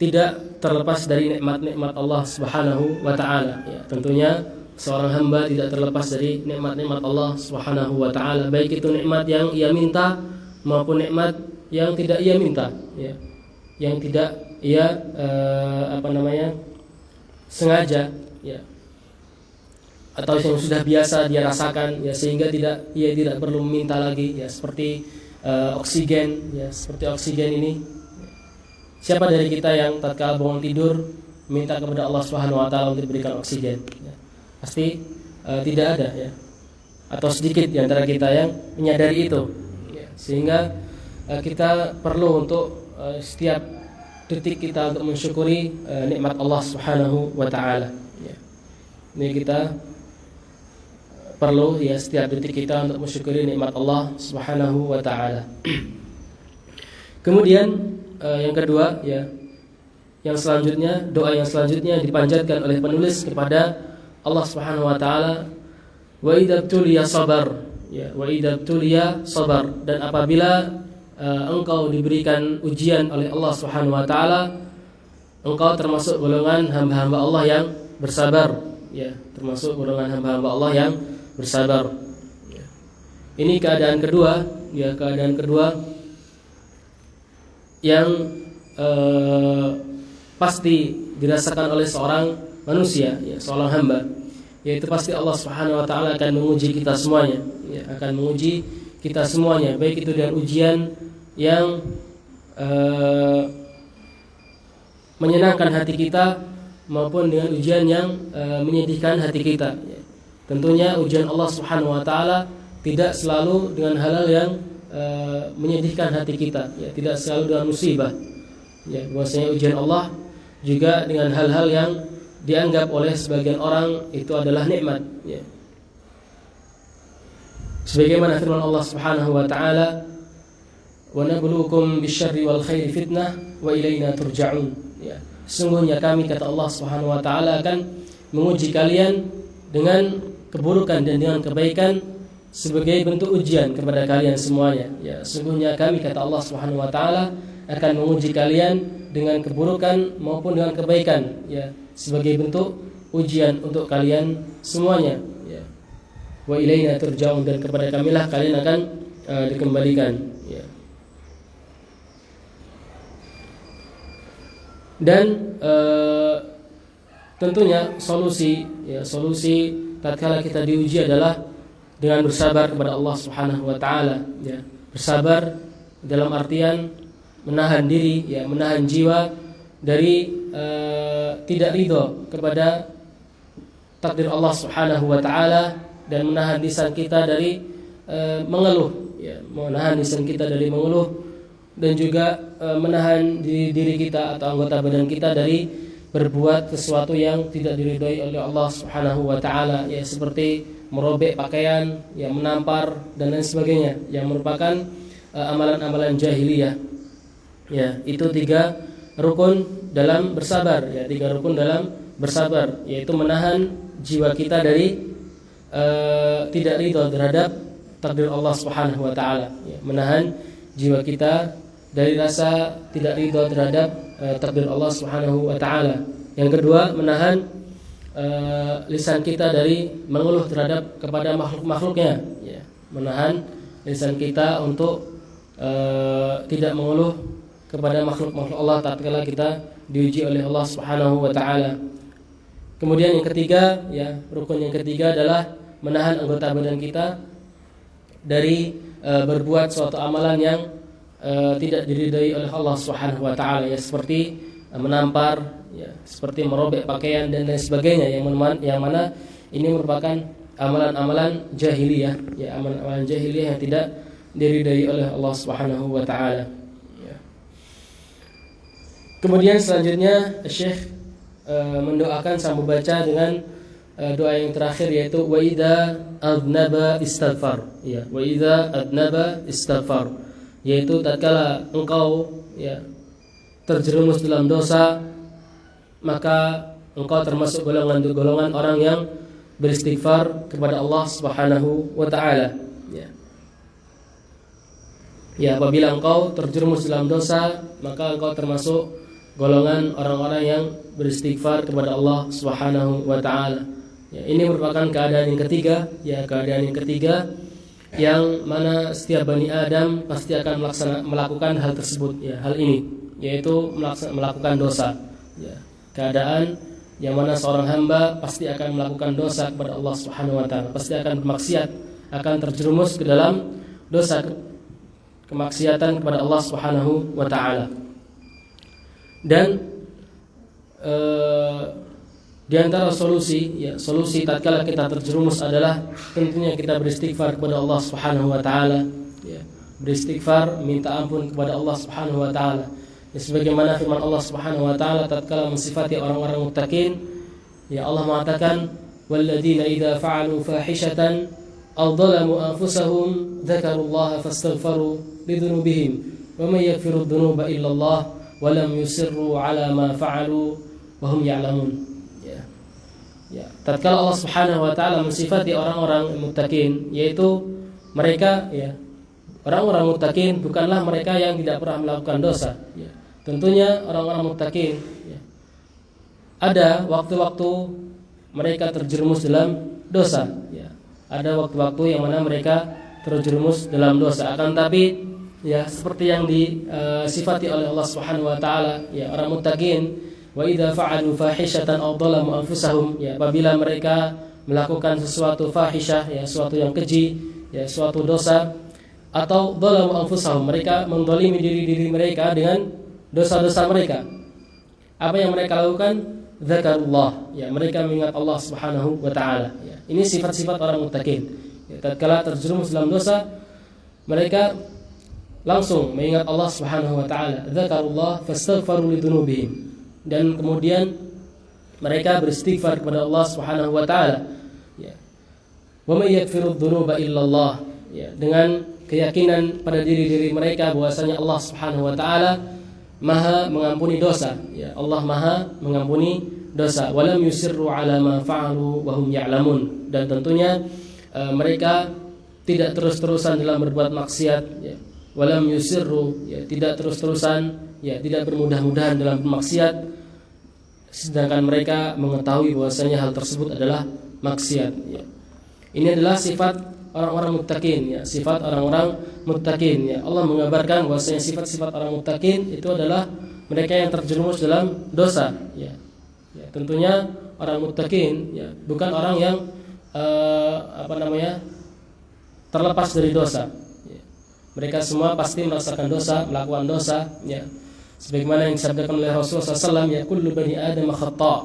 [SPEAKER 1] tidak terlepas dari nikmat-nikmat Allah Subhanahu wa taala, ya. Tentunya seorang hamba tidak terlepas dari nikmat-nikmat Allah Subhanahu wa taala, baik itu nikmat yang ia minta maupun nikmat yang tidak ia minta, ya, yang tidak ia sengaja, ya, atau yang sudah biasa dia rasakan, ya, sehingga ia tidak perlu meminta lagi, ya, seperti oksigen, ya, seperti oksigen ini. Siapa dari kita yang tatkala bangun tidur minta kepada Allah Subhanahu wa taala untuk diberikan oksigen, ya? Pasti tidak ada, ya, atau sedikit di antara kita yang menyadari itu, ya. Sehingga kita perlu untuk setiap detik kita untuk mensyukuri nikmat Allah Subhanahu wa taala, ya. Ini kita perlu, ya, setiap detik kita untuk mensyukuri nikmat Allah Subhanahu wa taala. Kemudian yang kedua, ya, yang selanjutnya, doa yang selanjutnya dipanjatkan oleh penulis kepada Allah Subhanahu wa taala, wa idza tuliya sabar, ya, wa idza tuliya sabar, dan apabila engkau diberikan ujian oleh Allah Subhanahu wa taala, engkau termasuk golongan hamba-hamba Allah yang bersabar, ya, termasuk golongan hamba-hamba Allah yang bersabar, ya. Ini keadaan kedua, ya, keadaan kedua yang pasti dirasakan oleh seorang manusia, ya, seorang hamba, yaitu pasti Allah Subhanahu wa taala akan menguji kita semuanya, ya, akan menguji kita semuanya, baik itu dengan ujian yang menyenangkan hati kita maupun dengan ujian yang menyedihkan hati kita, ya. Tentunya ujian Allah Subhanahu wa taala tidak selalu dengan hal-hal yang menyedihkan hati kita, ya, tidak selalu dengan musibah, ya. Bahwasanya ujian Allah juga dengan hal-hal yang dianggap oleh sebagian orang itu adalah nikmat, ya. Sebagaimana firman Allah Subhanahu wa taala, wa nabluukum bisyarri wal khairi fitnah wa ilaina turja'un, ya. Sesungguhnya kami, kata Allah Subhanahu wa taala, akan menguji kalian dengan keburukan dan dengan kebaikan sebagai bentuk ujian kepada kalian semuanya. Ya, sungguhnya kami, kata Allah Subhanahu wa taala, akan menguji kalian dengan keburukan maupun dengan kebaikan, ya, sebagai bentuk ujian untuk kalian semuanya, ya. Wa ilaina turja'un, dan kepada kamilah kalian akan dikembalikan, ya. Dan tentunya solusi tatkala kita diuji adalah dengan bersabar kepada Allah Subhanahu wa taala, ya. Bersabar dalam artian menahan diri, ya, menahan jiwa dari tidak ridho kepada takdir Allah Subhanahu wa taala, dan menahan lisan kita dari mengeluh, ya, menahan lisan kita dari mengeluh, dan juga menahan diri kita atau anggota badan kita dari berbuat sesuatu yang tidak diridhoi oleh Allah Subhanahu wa taala, ya, seperti merobek pakaian, ya, menampar dan lain sebagainya, yang merupakan amalan-amalan jahiliyah. Ya, itu 3 rukun dalam bersabar, ya, 3 rukun dalam bersabar, yaitu menahan jiwa kita dari tidak ridho terhadap takdir Allah Subhanahu wa taala, ya, menahan jiwa kita dari rasa tidak ridho terhadap takdir Allah Subhanahu wa taala. Yang kedua, menahan lisan kita dari mengeluh terhadap kepada makhluk-makhluknya, ya, menahan lisan kita untuk tidak mengeluh kepada makhluk-makhluk Allah tatkala kita diuji oleh Allah Subhanahu wa taala. Kemudian yang ketiga, ya, rukun yang ketiga adalah menahan anggota badan kita dari berbuat suatu amalan yang tidak diridhai oleh Allah Subhanahu wa taala, ya, seperti menampar, ya, seperti merobek pakaian dan lain sebagainya, yang mana ini merupakan amalan-amalan jahiliyah, ya, amalan-amalan jahiliyah yang tidak diridhai oleh Allah Subhanahu wa taala. Kemudian selanjutnya Syekh mendoakan sambil baca dengan doa yang terakhir, yaitu wa idza adnaba istaghfar, ya, wa idza adnaba istaghfar, yaitu tatkala engkau, ya, terjerumus dalam dosa, maka engkau termasuk golongan orang yang beristighfar kepada Allah Subhanahu wa taala, ya. Ya, apabila engkau terjerumus dalam dosa, maka engkau termasuk golongan orang-orang yang beristighfar kepada Allah Subhanahu wa taala. Ya, ini merupakan keadaan yang ketiga, ya, keadaan yang ketiga yang mana setiap Bani Adam pasti akan melakukan hal tersebut, ya, hal ini, yaitu melakukan dosa, ya. Keadaan yang mana seorang hamba pasti akan melakukan dosa kepada Allah Subhanahu wa taala, pasti akan bermaksiat, akan terjerumus ke dalam dosa kemaksiatan kepada Allah Subhanahu wa taala. Dan di antara solusi, ya, solusi tatkala kita terjerumus adalah tentunya kita beristighfar kepada Allah Subhanahu wa taala, ya, beristighfar, minta ampun kepada Allah Subhanahu wa taala. Ya, sebagaimana firman Allah Subhanahu wa taala tatkala mensifati orang-orang muttaqin, ya, Allah mengatakan walladzina idza fa'alu fahishatan aw dhalamu anfusahum dzakarullaha fastaghfaru lidzunubihim wa may yaghfiru dzunuba illallah wa lam yusirru ala ma fa'alu wa hum ya'lamun. Ya, tatkala Allah Subhanahu wa taala mensifati orang-orang muttaqin, yaitu mereka, ya, orang-orang muttaqin bukanlah mereka yang tidak pernah melakukan dosa, ya. Tentunya orang-orang muttaqin, ya, ada waktu-waktu mereka terjerumus dalam dosa, ya. Ada waktu-waktu yang mana mereka terjerumus dalam dosa, akan tapi, ya, seperti yang disifati oleh Allah Subhanahu wa taala, ya, orang muttaqin, wa idza fa'alu fahishatan aw dhalamu anfusahum, ya, apabila mereka melakukan sesuatu fahisyah, ya, sesuatu yang keji, ya, suatu dosa, atau dhalamu anfusahum, mereka menzalimi diri mereka dengan dosa-dosa mereka. Apa yang mereka lakukan? Dzakarullah, ya, mereka mengingat Allah Subhanahu wa taala, ya. Ini sifat-sifat orang muttaqin. Ya, tatkala terjerumus dalam dosa, mereka langsung mengingat Allah Subhanahu wa taala. Dzakarullah fastaghfaru lidzunubihim. Dan kemudian mereka beristighfar kepada Allah Subhanahu wa taala, ya. Wa may yaghfiru dzunuba illallah, ya, dengan keyakinan pada diri mereka bahwasanya Allah Subhanahu wa taala Maha mengampuni dosa, ya, Allah Maha mengampuni dosa. Walam yusirru ala ma fa'alu wa hum ya'lamun, dan tentunya mereka tidak terus-terusan dalam berbuat maksiat, ya. Walam yusirru, ya, tidak terus-terusan, ya, tidak bermudah-mudahan dalam bermaksiat, sedangkan mereka mengetahui bahwasanya hal tersebut adalah maksiat, ya. Ini adalah sifat orang-orang muttaqin, ya, sifat orang-orang muttaqin, ya. Allah mengabarkan bahwasanya sifat-sifat orang muttaqin itu adalah mereka yang terjerumus dalam dosa, ya. Ya, tentunya orang muttaqin, ya, bukan orang yang terlepas dari dosa. Mereka semua pasti merasakan dosa, melakukan dosa, ya. Sebagaimana yang disabdakan oleh Rasulullah SAW, ya, kullu bani Adam khata'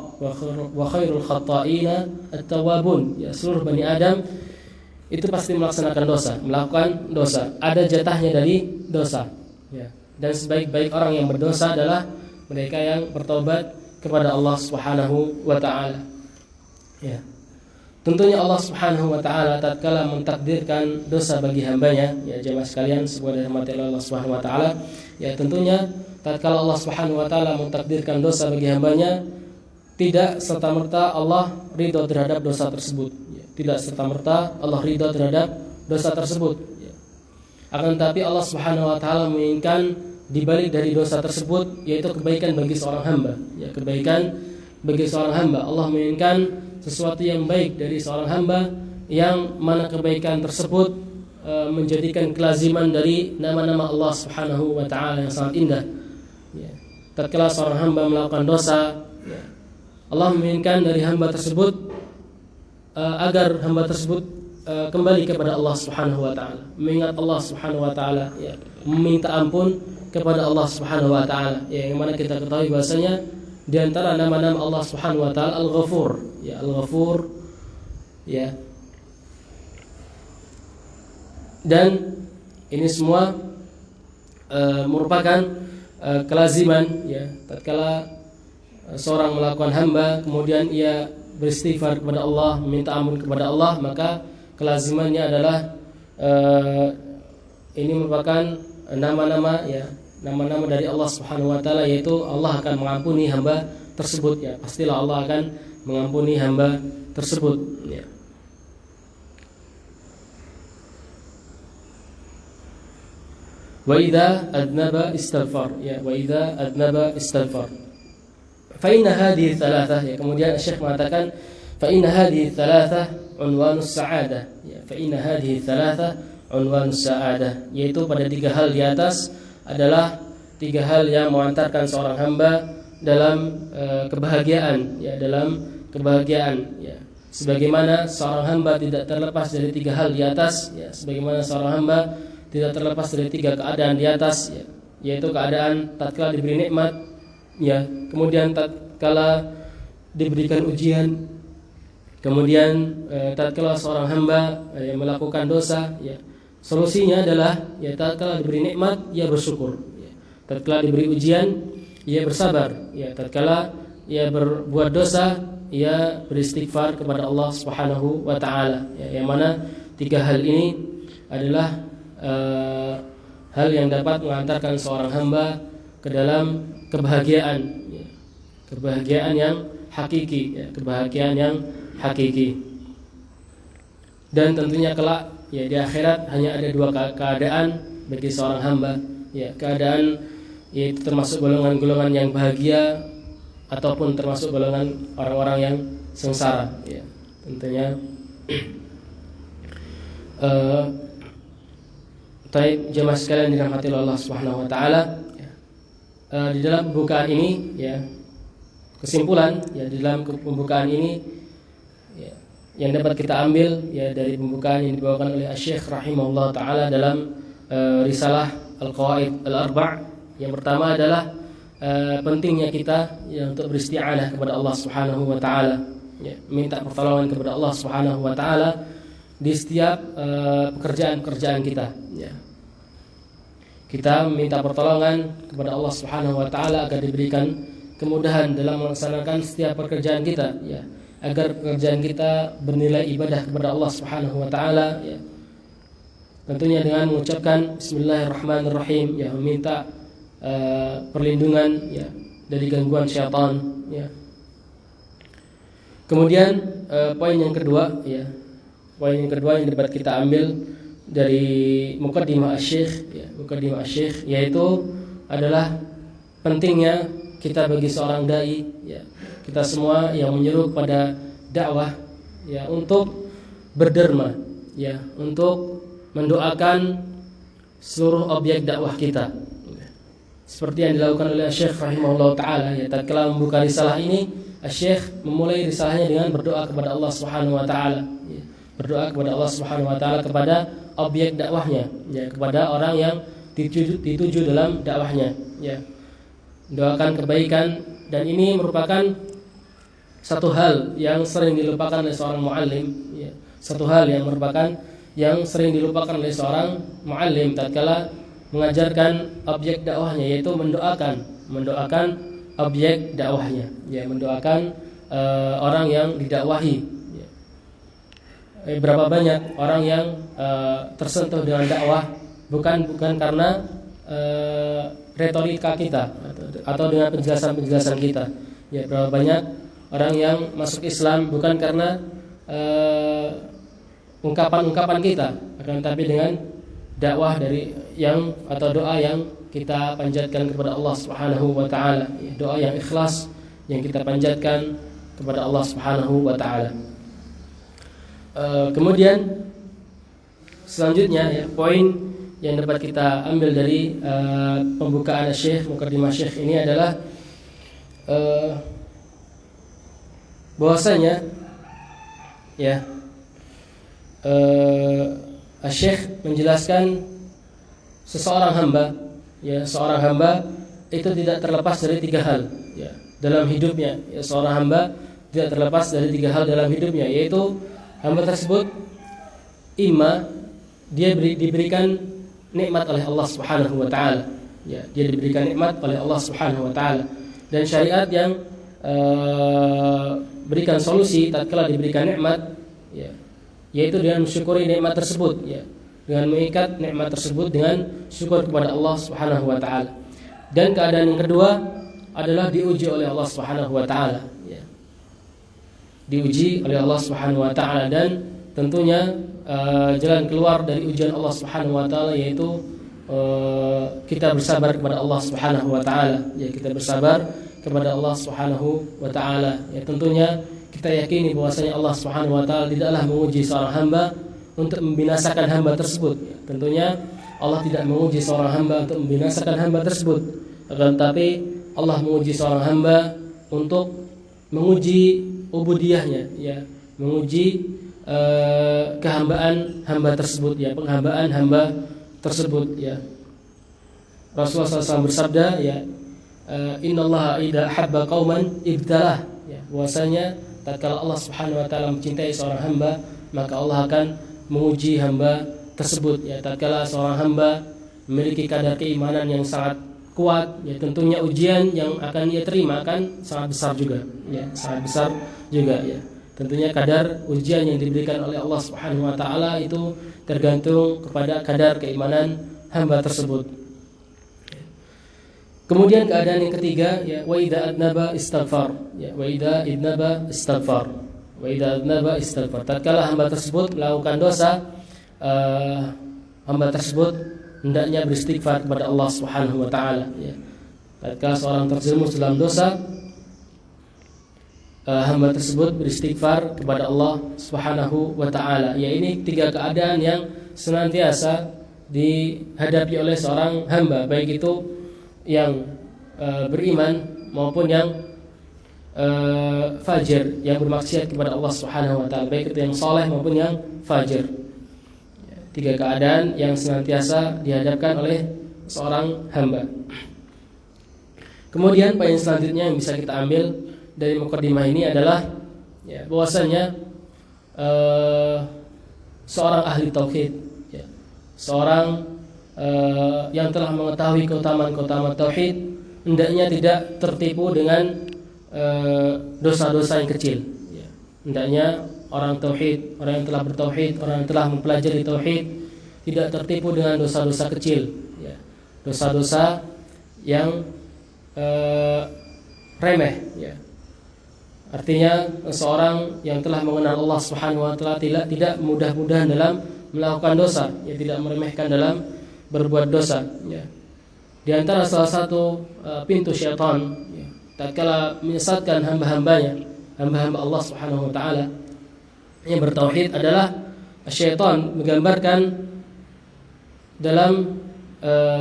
[SPEAKER 1] wa khairul khata'ina at-tawwabun. Ya, seluruh bani Adam itu pasti melaksanakan dosa, melakukan dosa. Ada jatahnya dari dosa, ya. Dan sebaik-baik orang yang berdosa adalah mereka yang bertobat kepada Allah Subhanahu wa taala. Ya. Tentunya Allah Subhanahu wa taala tatkala mentakdirkan dosa bagi hambanya, ya jemaah sekalian, sebuah dirahmati Allah Subhanahu wa taala, ya tentunya tatkala Allah Subhanahu wa taala mentakdirkan dosa bagi hambanya, tidak serta-merta Allah ridha terhadap dosa tersebut, ya. Tidak serta-merta Allah ridha terhadap dosa tersebut, ya. Akan tetapi Allah Subhanahu wa taala menginginkan dibalik dari dosa tersebut yaitu kebaikan bagi seorang hamba, ya, kebaikan bagi seorang hamba. Allah menginginkan sesuatu yang baik dari seorang hamba, yang mana kebaikan tersebut menjadikan kelaziman dari nama-nama Allah Subhanahu wa taala yang sangat indah, ya. Tatkala seorang hamba melakukan dosa, ya, Allah menginginkan dari hamba tersebut agar hamba tersebut kembali kepada Allah Subhanahu wa taala, mengingat Allah Subhanahu wa taala, ya, meminta ampun kepada Allah Subhanahu wa taala, ya, yang mana kita ketahui bahwasanya di antara nama-nama Allah Subhanahu wa taala Al-Ghafur, ya, Al-Ghafur, ya. Dan ini semua merupakan kelaziman, ya, tatkala seorang melakukan hamba kemudian ia beristighfar kepada Allah, meminta ampun kepada Allah, maka kelazimannya adalah ini merupakan nama-nama, ya, nama-nama dari Allah Subhanahu wa taala, yaitu Allah akan mengampuni hamba tersebut, ya. Pastilah Allah akan mengampuni hamba tersebut, ya. Wa idza adnaba istaghfar, ya, wa idza adnaba istaghfar. Fa inna hadhihi thalathah, ya, kemudian Syekh mengatakan fa inna hadhihi thalathah unwanus sa'adah, ya, fa inna hadhihi thalathah unwanus sa'adah, yaitu pada tiga hal di atas adalah tiga hal yang mengantarkan seorang hamba dalam kebahagiaan, ya, dalam kebahagiaan, ya. Sebagaimana seorang hamba tidak terlepas dari tiga hal di atas, ya, sebagaimana seorang hamba tidak terlepas dari tiga keadaan di atas, ya, yaitu keadaan tatkala diberi nikmat, ya, kemudian tatkala diberikan ujian, kemudian tatkala seorang hamba melakukan dosa, ya. Solusinya adalah, ya, tatkala diberi nikmat ia bersyukur, ya. Tatkala diberi ujian ia bersabar, ya. Tatkala ia berbuat dosa ia beristighfar kepada Allah Subhanahu wa taala, ya. Yang mana tiga hal ini adalah hal yang dapat mengantarkan seorang hamba ke dalam kebahagiaan, ya. Kebahagiaan yang hakiki, ya. Kebahagiaan yang hakiki. Dan tentunya kelak, ya, di akhirat hanya ada dua keadaan bagi seorang hamba, ya, keadaan yaitu termasuk golongan-golongan yang bahagia ataupun termasuk golongan orang-orang yang sengsara, ya. Tentunya jemaah sekalian dirahmati Allah Subhanahu wa taala, ya. Di dalam pembukaan ini, ya, kesimpulan, ya, di dalam pembukaan ini, ya, yang dapat kita ambil, ya, dari pembukaan yang dibawakan oleh Syekh rahimahullah taala dalam risalah Al-Qawaid Al-Arba'. Yang pertama adalah pentingnya kita, ya, untuk beristi'anah kepada Allah Subhanahu wa taala, ya, minta pertolongan kepada Allah Subhanahu wa taala di setiap pekerjaan-pekerjaan kita, ya. Kita minta pertolongan kepada Allah Subhanahu wa taala agar diberikan kemudahan dalam melaksanakan setiap pekerjaan kita, ya, agar pekerjaan kita bernilai ibadah kepada Allah Subhanahu wa taala, ya. Tentunya dengan mengucapkan bismillahirrahmanirrahim, ya, meminta perlindungan, ya, dari gangguan syaitan, ya. Kemudian poin yang kedua, ya, poin yang kedua yang dapat kita ambil dari muqaddimah asy-syekh, ya, muqaddimah asy-syekh, yaitu adalah pentingnya kita bagi seorang dai, ya, kita semua yang menyeru kepada dakwah, ya, untuk berderma, ya, untuk mendoakan seluruh objek dakwah kita, seperti yang dilakukan oleh Syekh rahimahullah taala, ya, tatkala membuka risalah ini, Syekh memulai risalahnya dengan berdoa kepada Allah Subhanahu wa taala, ya, berdoa kepada Allah Subhanahu wa taala kepada objek dakwahnya, ya, kepada orang yang dituju dalam dakwahnya, ya, doakan kebaikan. Dan ini merupakan satu hal yang sering dilupakan oleh seorang muallim, ya, satu hal yang merupakan yang sering dilupakan oleh seorang muallim tatkala mengajarkan objek dakwahnya, yaitu mendoakan objek dakwahnya, ya, mendoakan orang yang didakwahi, ya. Berapa banyak orang yang tersentuh dengan dakwah bukan karena retorika kita atau dengan penjelasan kita, ya, berapa banyak orang yang masuk Islam bukan karena ungkapan-ungkapan kita, akan tapi dengan dakwah dari yang atau doa yang kita panjatkan kepada Allah Subhanahu wa taala, doa yang ikhlas yang kita panjatkan kepada Allah Subhanahu wa taala. Kemudian selanjutnya, ya, poin yang dapat kita ambil dari pembukaan Syekh, muqaddimah Syekh ini adalah bahwasanya, ya, Syekh menjelaskan seorang hamba itu tidak terlepas dari tiga hal, ya, dalam hidupnya, ya, seorang hamba tidak terlepas dari tiga hal dalam hidupnya, yaitu hamba tersebut imma dia diberikan nikmat oleh Allah Subhanahu wa taala, ya, dia diberikan nikmat oleh Allah Subhanahu wa taala, dan syariat yang berikan solusi tatkala diberikan nikmat, ya, yaitu dengan mensyukuri nikmat tersebut, ya, dengan mengikat nikmat tersebut dengan syukur kepada Allah Subhanahu wa taala. Dan keadaan yang kedua adalah diuji oleh Allah Subhanahu wa taala, ya. Diuji oleh Allah Subhanahu wa taala, dan tentunya jalan keluar dari ujian Allah Subhanahu wa taala yaitu kita bersabar kepada Allah Subhanahu wa taala, ya, kita bersabar kepada Allah Subhanahu wa taala, ya, tentunya kita yakini bahwasanya Allah Subhanahu wa taala tidaklah menguji seorang hamba untuk membinasakan hamba tersebut, ya. Tentunya Allah tidak menguji seorang hamba untuk membinasakan hamba tersebut, akan tetapi Allah menguji seorang hamba untuk menguji ubudiyahnya, ya, menguji kehambaan hamba tersebut, ya, penghambaan hamba tersebut, ya. Rasulullah SAW bersabda, ya, innallaha idza habba qauman ibtalah, ya, bahwasanya tatkala Allah Subhanahu wa taala mencintai seorang hamba, maka Allah akan menguji hamba tersebut, ya. Tatkala seorang hamba memiliki kadar keimanan yang sangat kuat, ya, tentunya ujian yang akan ia terima akan sangat besar juga, ya, sangat besar juga, ya. Tentunya kadar ujian yang diberikan oleh Allah Subhanahu wa taala itu tergantung kepada kadar keimanan hamba tersebut. Kemudian keadaan yang ketiga, ya, wa idza adnaba istighfar, ya, wa idza idnaba istighfar, wa idza adnaba istighfar. Tatkala hamba tersebut melakukan dosa, hamba tersebut hendaknya beristighfar kepada Allah Subhanahu wa taala, ya. Tatkala seorang terjerumus dalam dosa, hamba tersebut beristighfar kepada Allah Subhanahu wa taala. Ya, ini tiga keadaan yang senantiasa dihadapi oleh seorang hamba, baik itu yang beriman maupun yang fajir, yang bermaksiat kepada Allah Subhanahu wa taala, baik itu yang saleh maupun yang fajir. Tiga keadaan yang senantiasa dihadapkan oleh seorang hamba. Kemudian poin selanjutnya yang bisa kita ambil dari muqaddimah ini adalah, ya, bahwasanya seorang ahli tauhid, ya, seorang yang telah mengetahui keutamaan tauhid hendaknya tidak tertipu dengan dosa-dosa yang kecil, ya. Hendaknya orang tauhid, orang yang telah bertauhid, orang yang telah mempelajari tauhid tidak tertipu dengan dosa-dosa kecil, ya, dosa-dosa yang remeh, ya. Artinya seorang yang telah mengenal Allah Subhanahu wa taala tidak mudah-mudahan dalam melakukan dosa, ya tidak meremehkan dalam berbuat dosa, ya. Di antara salah satu pintu syaitan, ya, tatkala menyesatkan hamba-hambanya, hamba-hamba Allah Subhanahu wa taala yang bertauhid, adalah syaitan menggambarkan dalam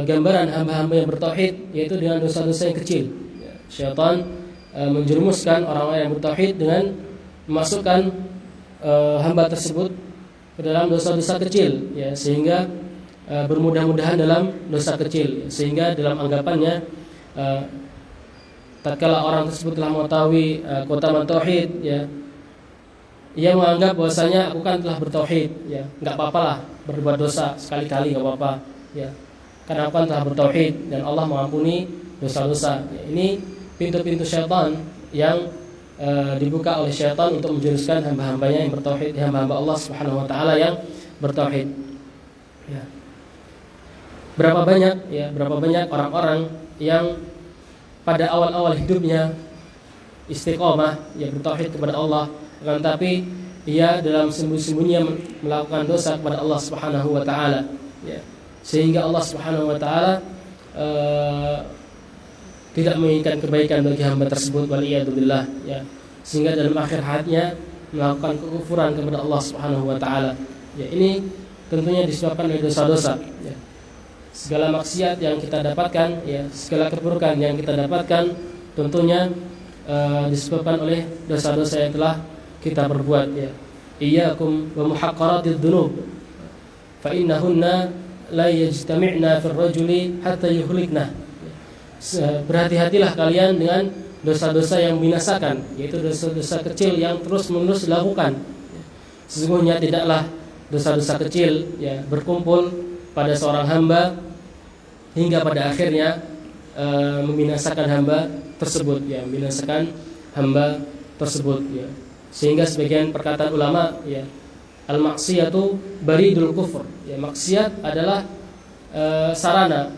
[SPEAKER 1] gambaran hamba-hamba yang bertauhid, yaitu dengan dosa-dosa yang kecil. Ya, syaitan menjerumuskan orang-orang yang bertauhid dengan memasukkan hamba tersebut ke dalam dosa-dosa kecil, ya, sehingga bermudah-mudahan dalam dosa kecil, ya, sehingga dalam anggapannya tatkala orang tersebut telah mengetahui keutamaan tauhid, ya, ia menganggap bahwasanya aku kan telah bertauhid, ya, enggak apalah berbuat dosa sekali-kali, enggak apa-apa, ya, karena aku kan telah bertauhid dan Allah mengampuni dosa-dosa. Ya, ini pintu-pintu syaitan yang dibuka oleh syaitan untuk menjuruskan hamba-hambanya yang bertauhid, hamba-hamba Allah Subhanahu wa taala yang bertauhid. Ya. Berapa banyak orang-orang yang pada awal-awal hidupnya istiqomah, ya, bertauhid kepada Allah, akan tapi ia dalam sembunyi-sembunyinya melakukan dosa kepada Allah Subhanahu wa taala, ya. Sehingga Allah Subhanahu wa taala tidak menginginkan kebaikan bagi hamba tersebut, waliyadzubillah, ya, sehingga dalam akhir hayatnya melakukan kekufuran kepada Allah Subhanahu wa taala. Ya, ini tentunya disebabkan oleh dosa-dosa, ya. Segala maksiat yang kita dapatkan, ya, segala keburukan yang kita dapatkan tentunya disebabkan oleh dosa-dosa yang telah kita perbuat, ya. Iyyakum wa muhaqqaratidz dzunub fa innahunna la yajtami'na fir rajuli hatta yuhlikna. Berhati-hatilah kalian dengan dosa-dosa yang membinasakan, yaitu dosa-dosa kecil yang terus-menerus dilakukan. Sesungguhnya tidaklah dosa-dosa kecil, ya, berkumpul pada seorang hamba hingga pada akhirnya membinasakan hamba tersebut, ya, membinasakan hamba tersebut, ya. Sehingga sebagian perkataan ulama, ya, al-maksiyatu baridul kufur, ya, maksiat adalah sarana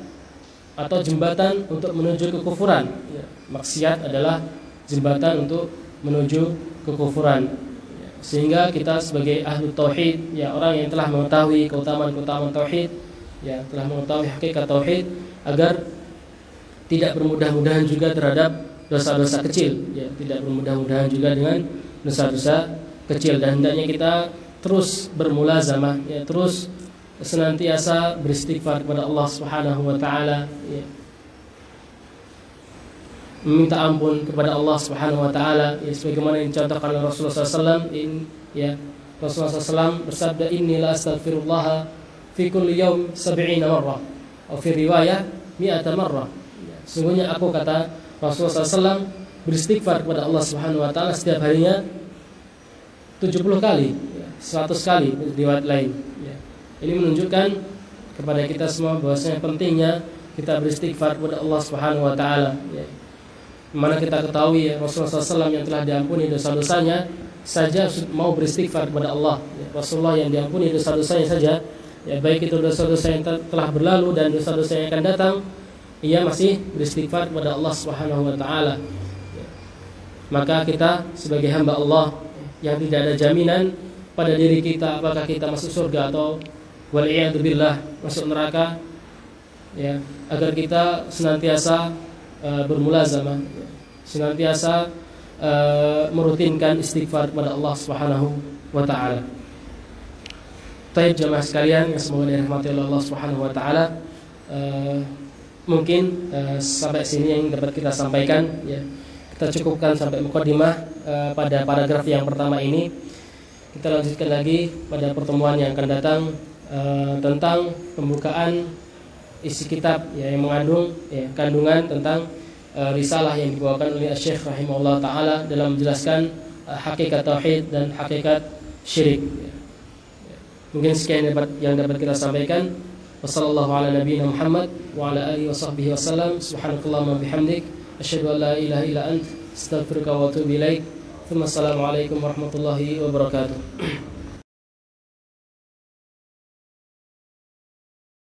[SPEAKER 1] atau jembatan untuk menuju kekufuran, ya. Maksiat adalah jembatan untuk menuju kekufuran, ya. Sehingga kita sebagai ahli tauhid, ya, orang yang telah mengetahui keutamaan tauhid, ya, telah mengetahui hakikat tauhid, agar tidak bermudah-mudahan juga terhadap dosa-dosa kecil, ya, tidak bermudah-mudahan juga dengan dosa-dosa kecil, dan hendaknya kita terus bermulazamah, ya, terus senantiasa beristighfar kepada Allah Subhanahu wa taala, ya, meminta ampun kepada Allah Subhanahu wa taala, ya, sebagaimana yang dicontohkan oleh Rasulullah SAW. Ya, Rasulullah SAW bersabda, inni la astaghfirullah fi kulli yawm 70 marrah, atau fi riwayah 100 marrah. Ya, sungguhnya aku, kata Rasulullah SAW, beristighfar kepada Allah Subhanahu wa taala setiap harinya 70 kali, ya, 100 kali di riwayat lain, ya. Ini menunjukkan kepada kita semua bahwasanya pentingnya kita beristighfar kepada Allah Subhanahu wa taala, ya. Mana kita ketahui, ya, Rasulullah SAW yang telah diampuni dosa-dosanya saja mau beristighfar kepada Allah, ya. Rasulullah yang diampuni dosa-dosanya saja, ya, baik itu dosa-dosa yang telah berlalu dan dosa-dosa yang akan datang, ia masih beristighfar kepada Allah Subhanahu wa taala, ya. Maka kita sebagai hamba Allah yang tidak ada jaminan pada diri kita apakah kita masuk surga atau wal'iyadzubillah masuk neraka, ya, agar kita senantiasa bermulazamah, ya, senantiasa merutinkan istighfar kepada Allah Subhanahu wa taala. Baik jemaah sekalian yang semoga dirahmati oleh Allah Subhanahu wa taala, mungkin sampai sini yang dapat kita sampaikan, ya. Kita cukupkan sampai mukadimah pada paragraf yang pertama ini. Kita lanjutkan lagi pada pertemuan yang akan datang tentang pembukaan isi kitab, ya, yang mengandung, ya, kandungan tentang risalah yang dibawakan oleh Syekh rahimahullah taala dalam menjelaskan hakikat tauhid dan hakikat syirik, ya. Mungkin sekian yang dapat kita sampaikan. Wassallallahu ala nabiyina Muhammad wa ala alihi washabbihi wasallam. Subhanakallahumma bihamdik asyhadu an la ilaha illa anta astaghfiruka wa atubu ilaik. Assalamualaikum warahmatullahi wabarakatuh.